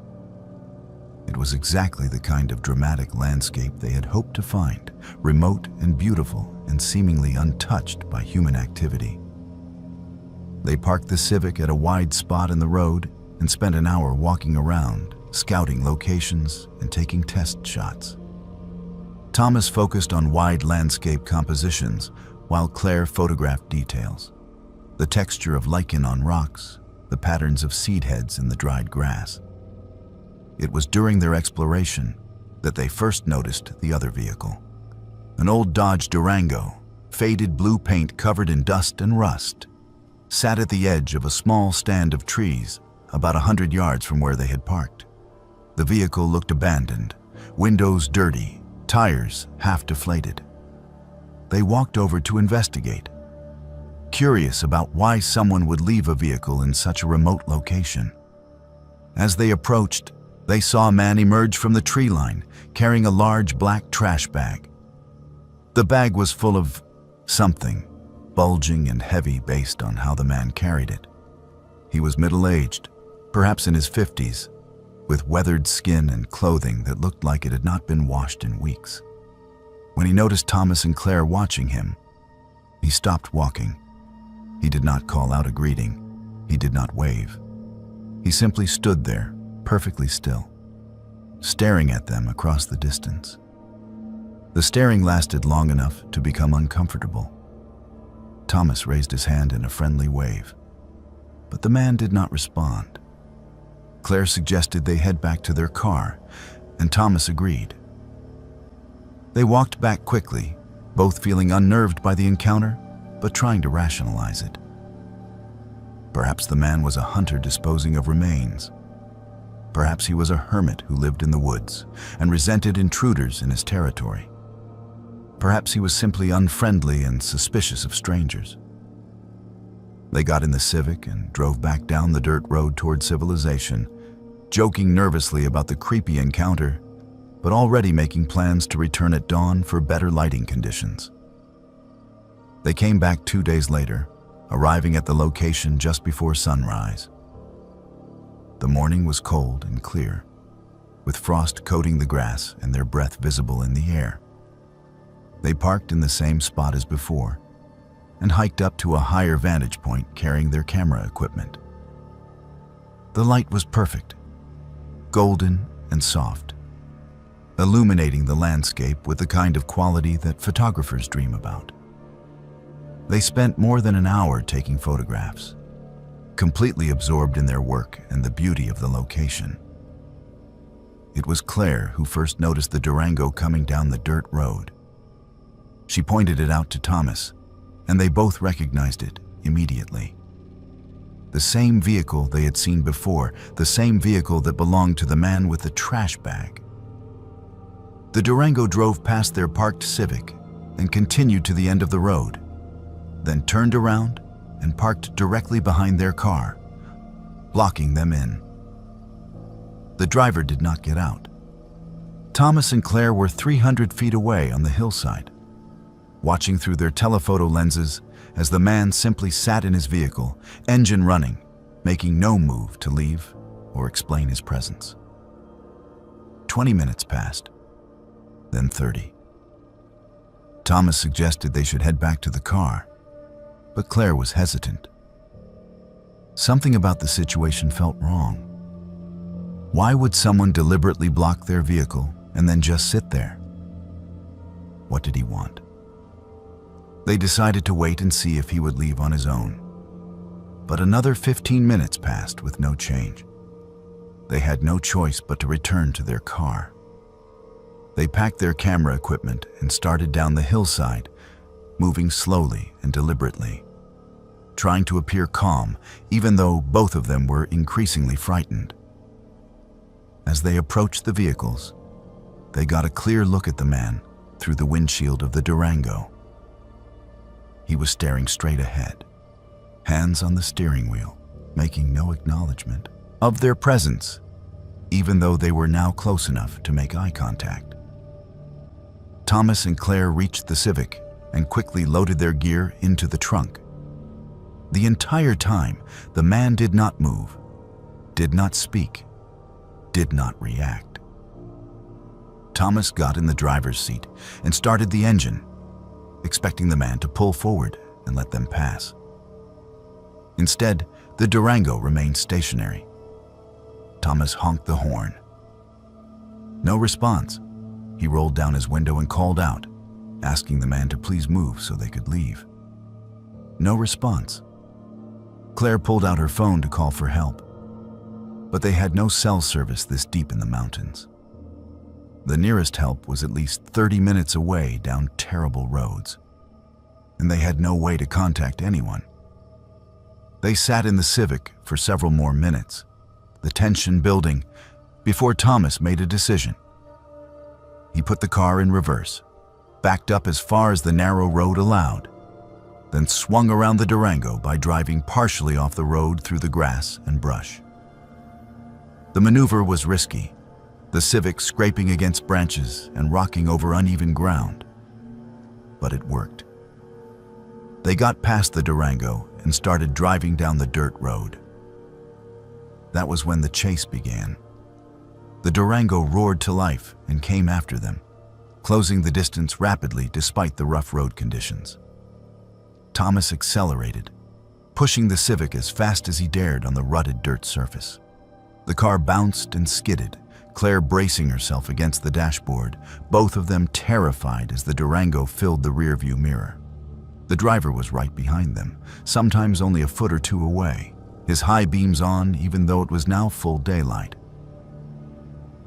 It was exactly the kind of dramatic landscape they had hoped to find, remote and beautiful and seemingly untouched by human activity. They parked the Civic at a wide spot in the road and spent an hour walking around, scouting locations and taking test shots. Thomas focused on wide landscape compositions, while Claire photographed details: the texture of lichen on rocks, the patterns of seed heads in the dried grass. It was during their exploration that they first noticed the other vehicle. An old Dodge Durango, faded blue paint covered in dust and rust, sat at the edge of a small stand of trees about 100 yards from where they had parked. The vehicle looked abandoned, windows dirty, tires half deflated. They walked over to investigate, curious about why someone would leave a vehicle in such a remote location. As they approached, they saw a man emerge from the tree line, carrying a large black trash bag. The bag was full of something, bulging and heavy based on how the man carried it. He was middle-aged, perhaps in his 50s, with weathered skin and clothing that looked like it had not been washed in weeks. When he noticed Thomas and Claire watching him, he stopped walking. He did not call out a greeting. He did not wave. He simply stood there, perfectly still, staring at them across the distance. The staring lasted long enough to become uncomfortable. Thomas raised his hand in a friendly wave, but the man did not respond. Claire suggested they head back to their car, and Thomas agreed. They walked back quickly, both feeling unnerved by the encounter, but trying to rationalize it. Perhaps the man was a hunter disposing of remains. Perhaps he was a hermit who lived in the woods and resented intruders in his territory. Perhaps he was simply unfriendly and suspicious of strangers. They got in the Civic and drove back down the dirt road toward civilization, joking nervously about the creepy encounter, but already making plans to return at dawn for better lighting conditions. They came back 2 days later, arriving at the location just before sunrise. The morning was cold and clear, with frost coating the grass and their breath visible in the air. They parked in the same spot as before and hiked up to a higher vantage point carrying their camera equipment. The light was perfect, golden and soft, illuminating the landscape with the kind of quality that photographers dream about. They spent more than an hour taking photographs, completely absorbed in their work and the beauty of the location. It was Claire who first noticed the Durango coming down the dirt road. She pointed it out to Thomas, and they both recognized it immediately. The same vehicle they had seen before, the same vehicle that belonged to the man with the trash bag. The Durango drove past their parked Civic and continued to the end of the road, then turned around and parked directly behind their car, blocking them in. The driver did not get out. Thomas and Claire were 300 feet away on the hillside, watching through their telephoto lenses as the man simply sat in his vehicle, engine running, making no move to leave or explain his presence. 20 minutes passed, then 30. Thomas suggested they should head back to the car, but Claire was hesitant. Something about the situation felt wrong. Why would someone deliberately block their vehicle and then just sit there? What did he want? They decided to wait and see if he would leave on his own. But another 15 minutes passed with no change. They had no choice but to return to their car. They packed their camera equipment and started down the hillside, moving slowly and deliberately, trying to appear calm, even though both of them were increasingly frightened. As they approached the vehicles, they got a clear look at the man through the windshield of the Durango. He was staring straight ahead, hands on the steering wheel, making no acknowledgement of their presence, even though they were now close enough to make eye contact. Thomas and Claire reached the Civic and quickly loaded their gear into the trunk. The entire time, the man did not move, did not speak, did not react. Thomas got in the driver's seat and started the engine, expecting the man to pull forward and let them pass. Instead, the Durango remained stationary. Thomas honked the horn. No response. He rolled down his window and called out, asking the man to please move so they could leave. No response. Claire pulled out her phone to call for help, but they had no cell service this deep in the mountains. The nearest help was at least 30 minutes away down terrible roads, and they had no way to contact anyone. They sat in the Civic for several more minutes, the tension building, before Thomas made a decision. He put the car in reverse, backed up as far as the narrow road allowed, then swung around the Durango by driving partially off the road through the grass and brush. The maneuver was risky, the Civic scraping against branches and rocking over uneven ground, but it worked. They got past the Durango and started driving down the dirt road. That was when the chase began. The Durango roared to life and came after them, closing the distance rapidly despite the rough road conditions. Thomas accelerated, pushing the Civic as fast as he dared on the rutted dirt surface. The car bounced and skidded, Claire bracing herself against the dashboard, both of them terrified as the Durango filled the rearview mirror. The driver was right behind them, sometimes only a foot or two away, his high beams on even though it was now full daylight.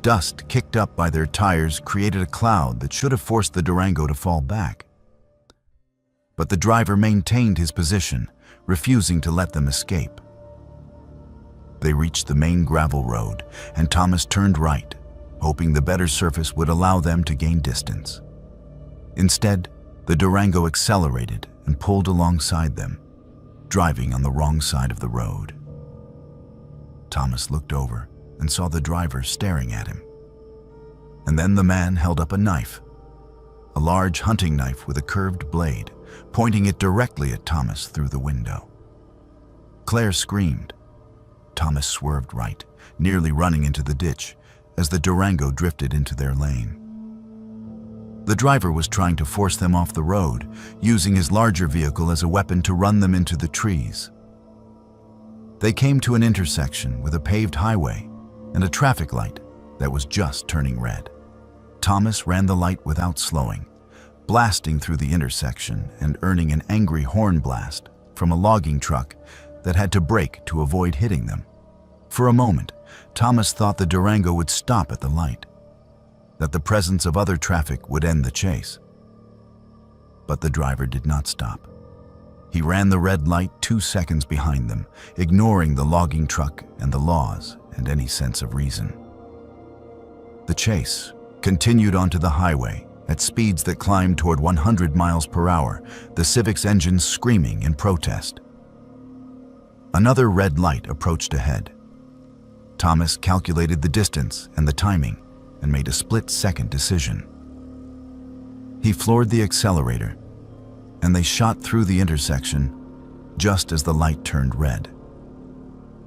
Dust kicked up by their tires created a cloud that should have forced the Durango to fall back. But the driver maintained his position, refusing to let them escape. They reached the main gravel road, and Thomas turned right, hoping the better surface would allow them to gain distance. Instead, the Durango accelerated and pulled alongside them, driving on the wrong side of the road. Thomas looked over and saw the driver staring at him. And then the man held up a knife, a large hunting knife with a curved blade, pointing it directly at Thomas through the window. Claire screamed. Thomas swerved right, nearly running into the ditch, as the Durango drifted into their lane. The driver was trying to force them off the road, using his larger vehicle as a weapon to run them into the trees. They came to an intersection with a paved highway and a traffic light that was just turning red. Thomas ran the light without slowing, blasting through the intersection and earning an angry horn blast from a logging truck that had to brake to avoid hitting them. For a moment, Thomas thought the Durango would stop at the light, that the presence of other traffic would end the chase. But the driver did not stop. He ran the red light 2 seconds behind them, ignoring the logging truck and the laws and any sense of reason. The chase continued onto the highway at speeds that climbed toward 100 miles per hour, the Civic's engines screaming in protest. Another red light approached ahead. Thomas calculated the distance and the timing and made a split-second decision. He floored the accelerator, and they shot through the intersection just as the light turned red.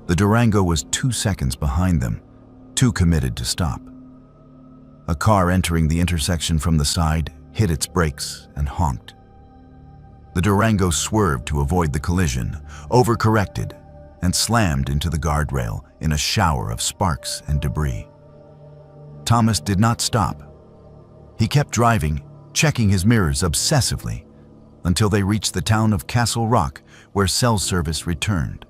The Durango was 2 seconds behind them, too committed to stop. A car entering the intersection from the side hit its brakes and honked. The Durango swerved to avoid the collision, overcorrected, and slammed into the guardrail in a shower of sparks and debris. Thomas did not stop. He kept driving, checking his mirrors obsessively, until they reached the town of Castle Rock, where cell service returned.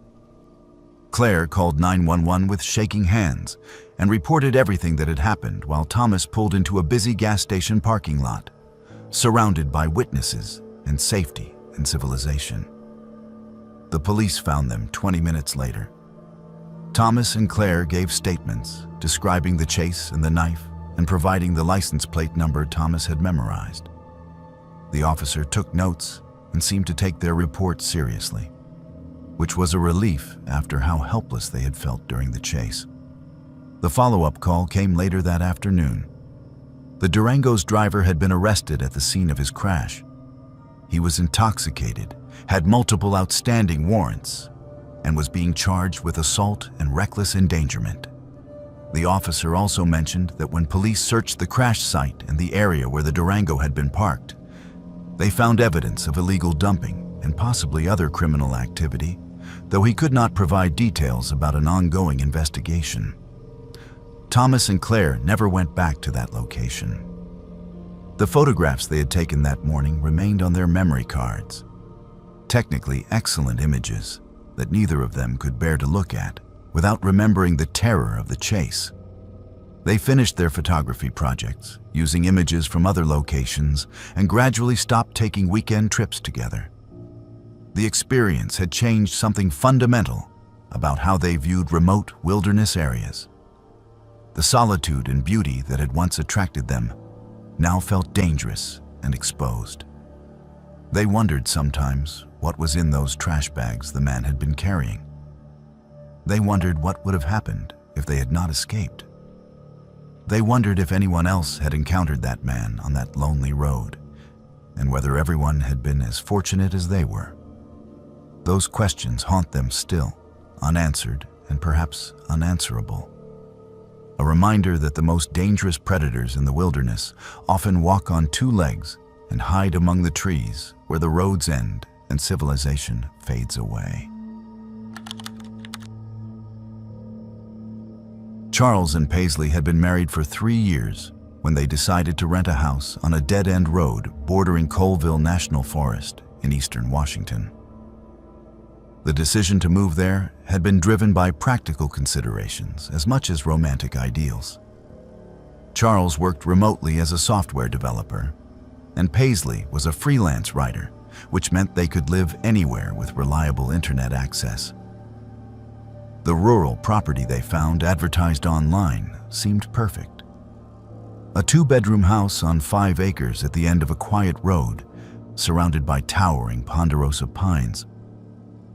Claire called 911 with shaking hands and reported everything that had happened while Thomas pulled into a busy gas station parking lot, surrounded by witnesses and safety and civilization. The police found them 20 minutes later. Thomas and Claire gave statements describing the chase and the knife and providing the license plate number Thomas had memorized. The officer took notes and seemed to take their report seriously, which was a relief after how helpless they had felt during the chase. The follow-up call came later that afternoon. The Durango's driver had been arrested at the scene of his crash. He was intoxicated, had multiple outstanding warrants, and was being charged with assault and reckless endangerment. The officer also mentioned that when police searched the crash site and the area where the Durango had been parked, they found evidence of illegal dumping and possibly other criminal activity, though he could not provide details about an ongoing investigation. Thomas and Claire never went back to that location. The photographs they had taken that morning remained on their memory cards. Technically excellent images that neither of them could bear to look at without remembering the terror of the chase. They finished their photography projects using images from other locations and gradually stopped taking weekend trips together. The experience had changed something fundamental about how they viewed remote wilderness areas. The solitude and beauty that had once attracted them now felt dangerous and exposed. They wondered sometimes what was in those trash bags the man had been carrying. They wondered what would have happened if they had not escaped. They wondered if anyone else had encountered that man on that lonely road, and whether everyone had been as fortunate as they were. Those questions haunt them still, unanswered and perhaps unanswerable. A reminder that the most dangerous predators in the wilderness often walk on 2 legs and hide among the trees where the roads end and civilization fades away. Charles and Paisley had been married for 3 years when they decided to rent a house on a dead-end road bordering Colville National Forest in eastern Washington. The decision to move there had been driven by practical considerations as much as romantic ideals. Charles worked remotely as a software developer, and Paisley was a freelance writer, which meant they could live anywhere with reliable internet access. The rural property they found advertised online seemed perfect. A 2-bedroom house on 5 acres at the end of a quiet road, surrounded by towering ponderosa pines,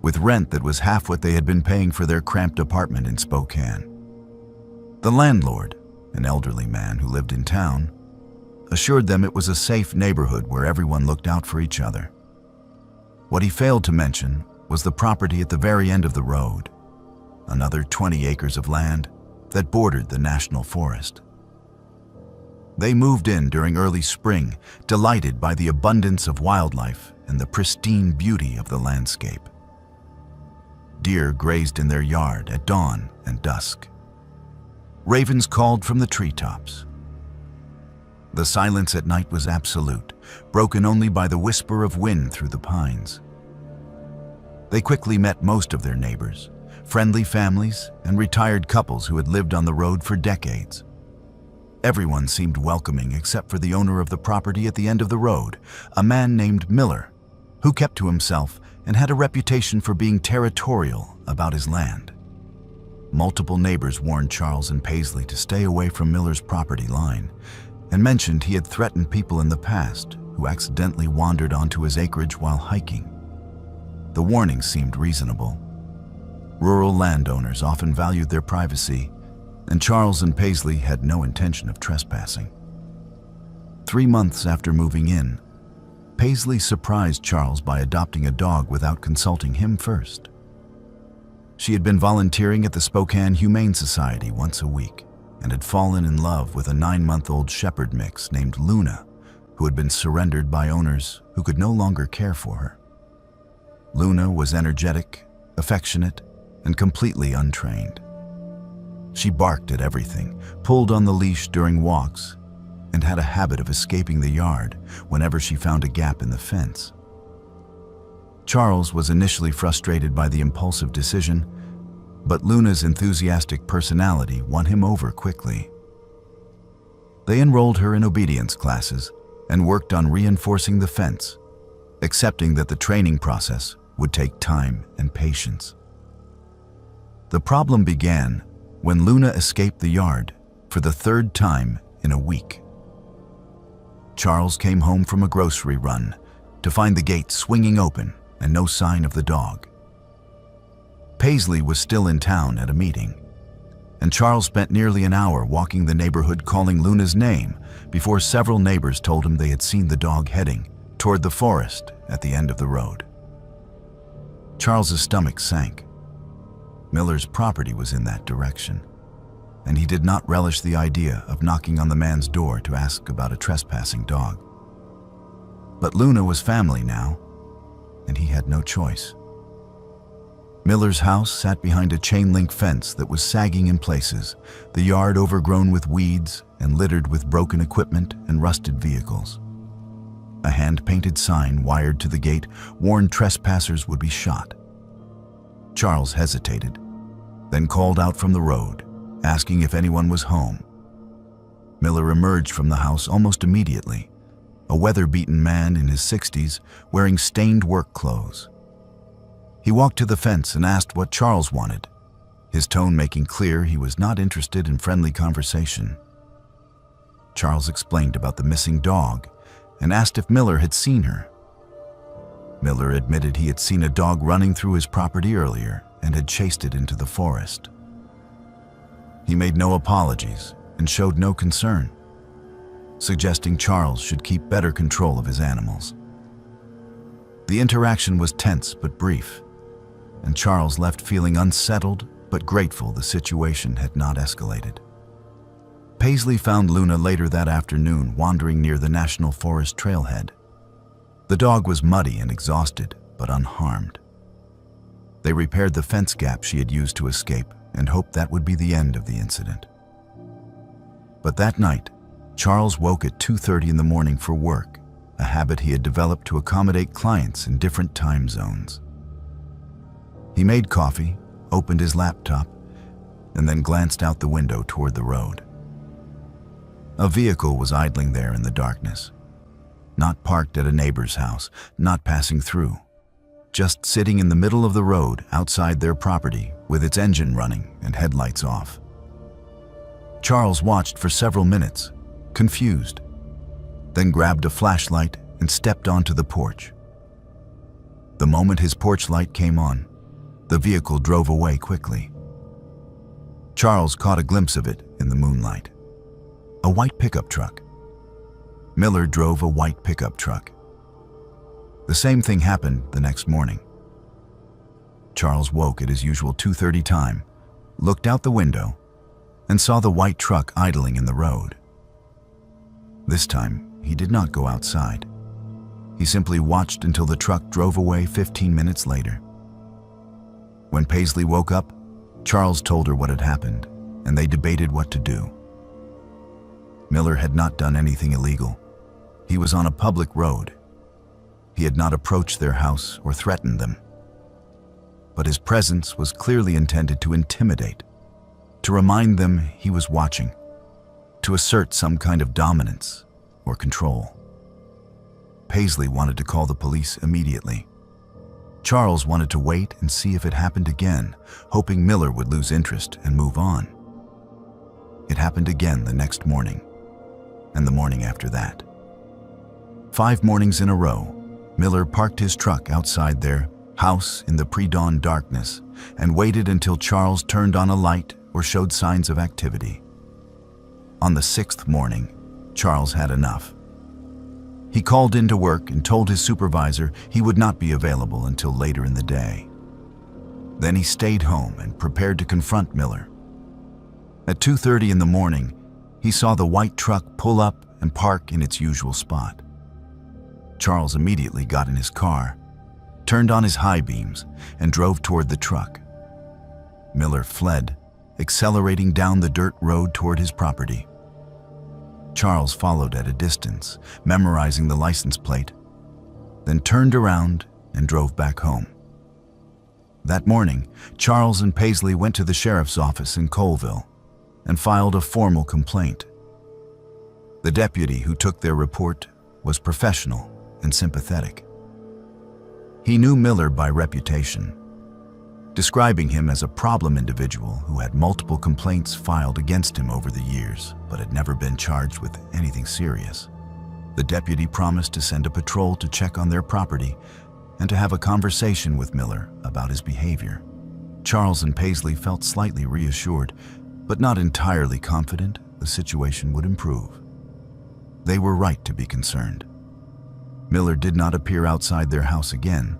with rent that was half what they had been paying for their cramped apartment in Spokane. The landlord, an elderly man who lived in town, assured them it was a safe neighborhood where everyone looked out for each other. What he failed to mention was the property at the very end of the road, another 20 acres of land that bordered the national forest. They moved in during early spring, delighted by the abundance of wildlife and the pristine beauty of the landscape. Deer grazed in their yard at dawn and dusk. Ravens called from the treetops. The silence at night was absolute, broken only by the whisper of wind through the pines. They quickly met most of their neighbors, friendly families and retired couples who had lived on the road for decades. Everyone seemed welcoming except for the owner of the property at the end of the road, a man named Miller, who kept to himself and had a reputation for being territorial about his land. Multiple neighbors warned Charles and Paisley to stay away from Miller's property line and mentioned he had threatened people in the past who accidentally wandered onto his acreage while hiking. The warnings seemed reasonable. Rural landowners often valued their privacy, and Charles and Paisley had no intention of trespassing. 3 months after moving in, Paisley surprised Charles by adopting a dog without consulting him first. She had been volunteering at the Spokane Humane Society once a week and had fallen in love with a 9-month-old shepherd mix named Luna, who had been surrendered by owners who could no longer care for her. Luna was energetic, affectionate, and completely untrained. She barked at everything, pulled on the leash during walks, and had a habit of escaping the yard whenever she found a gap in the fence. Charles was initially frustrated by the impulsive decision, but Luna's enthusiastic personality won him over quickly. They enrolled her in obedience classes and worked on reinforcing the fence, accepting that the training process would take time and patience. The problem began when Luna escaped the yard for the 3rd time in a week. Charles came home from a grocery run to find the gate swinging open and no sign of the dog. Paisley was still in town at a meeting, and Charles spent nearly an hour walking the neighborhood calling Luna's name before several neighbors told him they had seen the dog heading toward the forest at the end of the road. Charles's stomach sank. Miller's property was in that direction, and he did not relish the idea of knocking on the man's door to ask about a trespassing dog. But Luna was family now, and he had no choice. Miller's house sat behind a chain-link fence that was sagging in places, the yard overgrown with weeds and littered with broken equipment and rusted vehicles. A hand-painted sign wired to the gate warned trespassers would be shot. Charles hesitated, then called out from the road, asking if anyone was home. Miller emerged from the house almost immediately, a weather-beaten man in his 60s wearing stained work clothes. He walked to the fence and asked what Charles wanted, his tone making clear he was not interested in friendly conversation. Charles explained about the missing dog and asked if Miller had seen her. Miller admitted he had seen a dog running through his property earlier and had chased it into the forest. He made no apologies and showed no concern, suggesting Charles should keep better control of his animals. The interaction was tense but brief, and Charles left feeling unsettled but grateful the situation had not escalated. Paisley found Luna later that afternoon wandering near the National Forest trailhead. The dog was muddy and exhausted, but unharmed. They repaired the fence gap she had used to escape and hoped that would be the end of the incident. But that night, Charles woke at 2:30 in the morning for work, a habit he had developed to accommodate clients in different time zones. He made coffee, opened his laptop, and then glanced out the window toward the road. A vehicle was idling there in the darkness, not parked at a neighbor's house, not passing through, just sitting in the middle of the road outside their property with its engine running and headlights off. Charles watched for several minutes, confused, then grabbed a flashlight and stepped onto the porch. The moment his porch light came on, the vehicle drove away quickly. Charles caught a glimpse of it in the moonlight. A white pickup truck. Miller drove a white pickup truck. The same thing happened the next morning. Charles woke at his usual 2:30 time, looked out the window, and saw the white truck idling in the road. This time, he did not go outside. He simply watched until the truck drove away 15 minutes later. When Paisley woke up, Charles told her what had happened, and they debated what to do. Miller had not done anything illegal. He was on a public road. He had not approached their house or threatened them. But his presence was clearly intended to intimidate, to remind them he was watching, to assert some kind of dominance or control. Paisley wanted to call the police immediately. Charles wanted to wait and see if it happened again, hoping Miller would lose interest and move on. It happened again the next morning, and the morning after that. 5 mornings in a row, Miller parked his truck outside their house in the pre-dawn darkness and waited until Charles turned on a light or showed signs of activity. On the 6th morning, Charles had enough. He called into work and told his supervisor he would not be available until later in the day. Then he stayed home and prepared to confront Miller. At 2:30 in the morning, he saw the white truck pull up and park in its usual spot. Charles immediately got in his car, turned on his high beams, and drove toward the truck. Miller fled, accelerating down the dirt road toward his property. Charles followed at a distance, memorizing the license plate, then turned around and drove back home. That morning, Charles and Paisley went to the sheriff's office in Colville and filed a formal complaint. The deputy who took their report was professional and sympathetic. He knew Miller by reputation, describing him as a problem individual who had multiple complaints filed against him over the years, but had never been charged with anything serious. The deputy promised to send a patrol to check on their property and to have a conversation with Miller about his behavior. Charles and Paisley felt slightly reassured, but not entirely confident the situation would improve. They were right to be concerned. Miller did not appear outside their house again,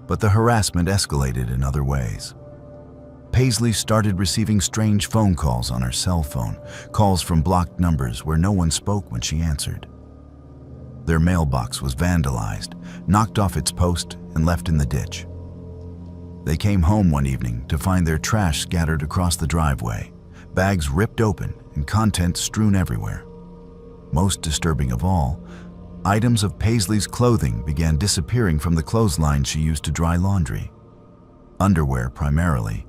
but the harassment escalated in other ways. Paisley started receiving strange phone calls on her cell phone, calls from blocked numbers where no one spoke when she answered. Their mailbox was vandalized, knocked off its post, and left in the ditch. They came home one evening to find their trash scattered across the driveway, bags ripped open and contents strewn everywhere. Most disturbing of all, items of Paisley's clothing began disappearing from the clothesline she used to dry laundry. Underwear primarily,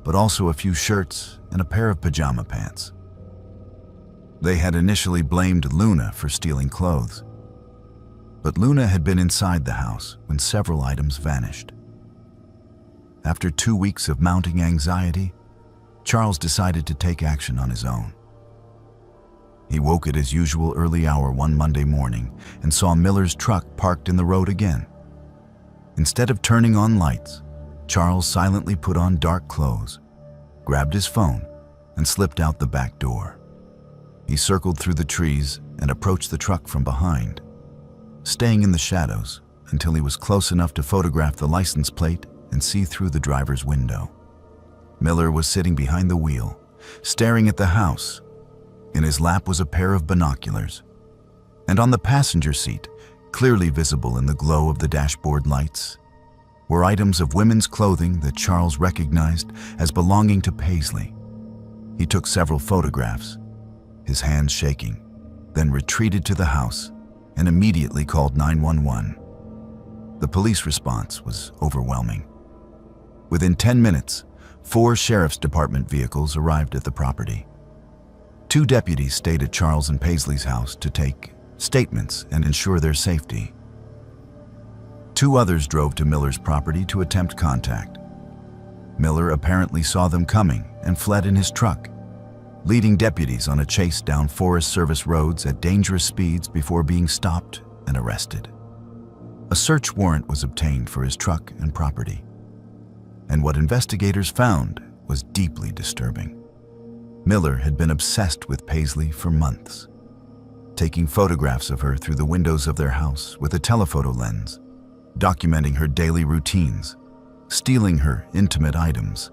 but also a few shirts and a pair of pajama pants. They had initially blamed Luna for stealing clothes, but Luna had been inside the house when several items vanished. After 2 weeks of mounting anxiety, Charles decided to take action on his own. He woke at his usual early hour one Monday morning and saw Miller's truck parked in the road again. Instead of turning on lights, Charles silently put on dark clothes, grabbed his phone, and slipped out the back door. He circled through the trees and approached the truck from behind, staying in the shadows until he was close enough to photograph the license plate and see through the driver's window. Miller was sitting behind the wheel, staring at the house. In his lap was a pair of binoculars, and on the passenger seat, clearly visible in the glow of the dashboard lights, were items of women's clothing that Charles recognized as belonging to Paisley. He took several photographs, his hands shaking, then retreated to the house and immediately called 911. The police response was overwhelming. Within 10 minutes, 4 sheriff's department vehicles arrived at the property. 2 deputies stayed at Charles and Paisley's house to take statements and ensure their safety. 2 others drove to Miller's property to attempt contact. Miller apparently saw them coming and fled in his truck, leading deputies on a chase down Forest Service roads at dangerous speeds before being stopped and arrested. A search warrant was obtained for his truck and property, and what investigators found was deeply disturbing. Miller had been obsessed with Paisley for months, taking photographs of her through the windows of their house with a telephoto lens, documenting her daily routines, stealing her intimate items.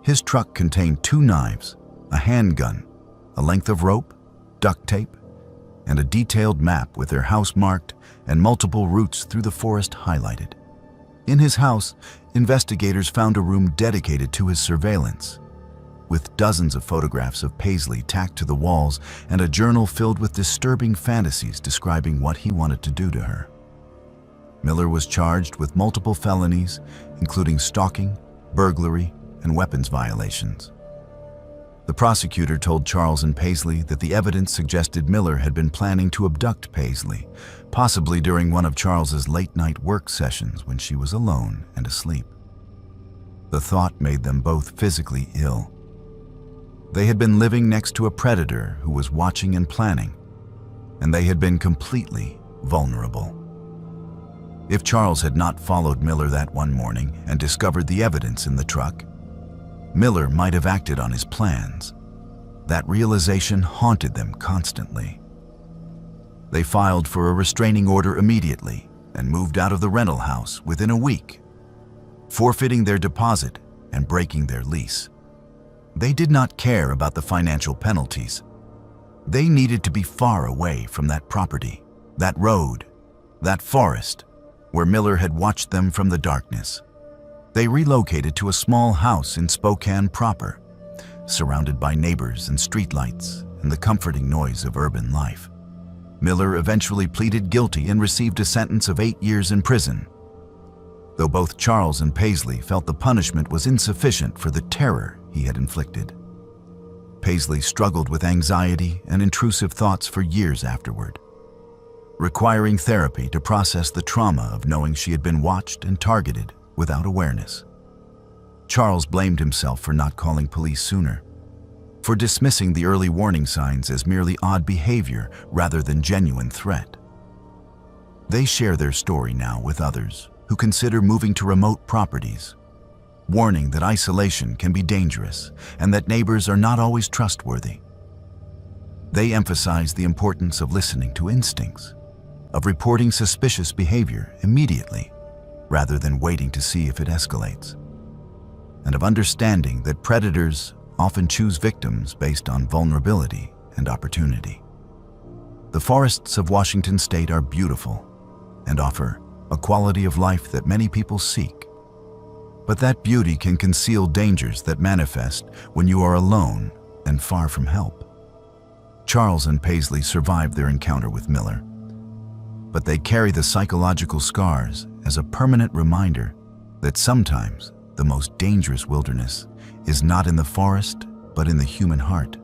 His truck contained 2 knives, a handgun, a length of rope, duct tape, and a detailed map with their house marked and multiple routes through the forest highlighted. In his house, investigators found a room dedicated to his surveillance, with dozens of photographs of Paisley tacked to the walls and a journal filled with disturbing fantasies describing what he wanted to do to her. Miller was charged with multiple felonies, including stalking, burglary, and weapons violations. The prosecutor told Charles and Paisley that the evidence suggested Miller had been planning to abduct Paisley, possibly during one of Charles's late-night work sessions when she was alone and asleep. The thought made them both physically ill. They had been living next to a predator who was watching and planning, and they had been completely vulnerable. If Charles had not followed Miller that one morning and discovered the evidence in the truck, Miller might have acted on his plans. That realization haunted them constantly. They filed for a restraining order immediately and moved out of the rental house within a week, forfeiting their deposit and breaking their lease. They did not care about the financial penalties. They needed to be far away from that property, that road, that forest, where Miller had watched them from the darkness. They relocated to a small house in Spokane proper, surrounded by neighbors and streetlights and the comforting noise of urban life. Miller eventually pleaded guilty and received a sentence of 8 years in prison, though both Charles and Paisley felt the punishment was insufficient for the terror he had inflicted. Paisley struggled with anxiety and intrusive thoughts for years afterward, requiring therapy to process the trauma of knowing she had been watched and targeted without awareness. Charles blamed himself for not calling police sooner, for dismissing the early warning signs as merely odd behavior rather than genuine threat. They share their story now with others who consider moving to remote properties, warning that isolation can be dangerous and that neighbors are not always trustworthy. They emphasize the importance of listening to instincts, of reporting suspicious behavior immediately rather than waiting to see if it escalates, and of understanding that predators often choose victims based on vulnerability and opportunity. The forests of Washington State are beautiful and offer a quality of life that many people seek. But that beauty can conceal dangers that manifest when you are alone and far from help. Charles and Paisley survived their encounter with Miller, but they carry the psychological scars as a permanent reminder that sometimes the most dangerous wilderness is not in the forest, but in the human heart.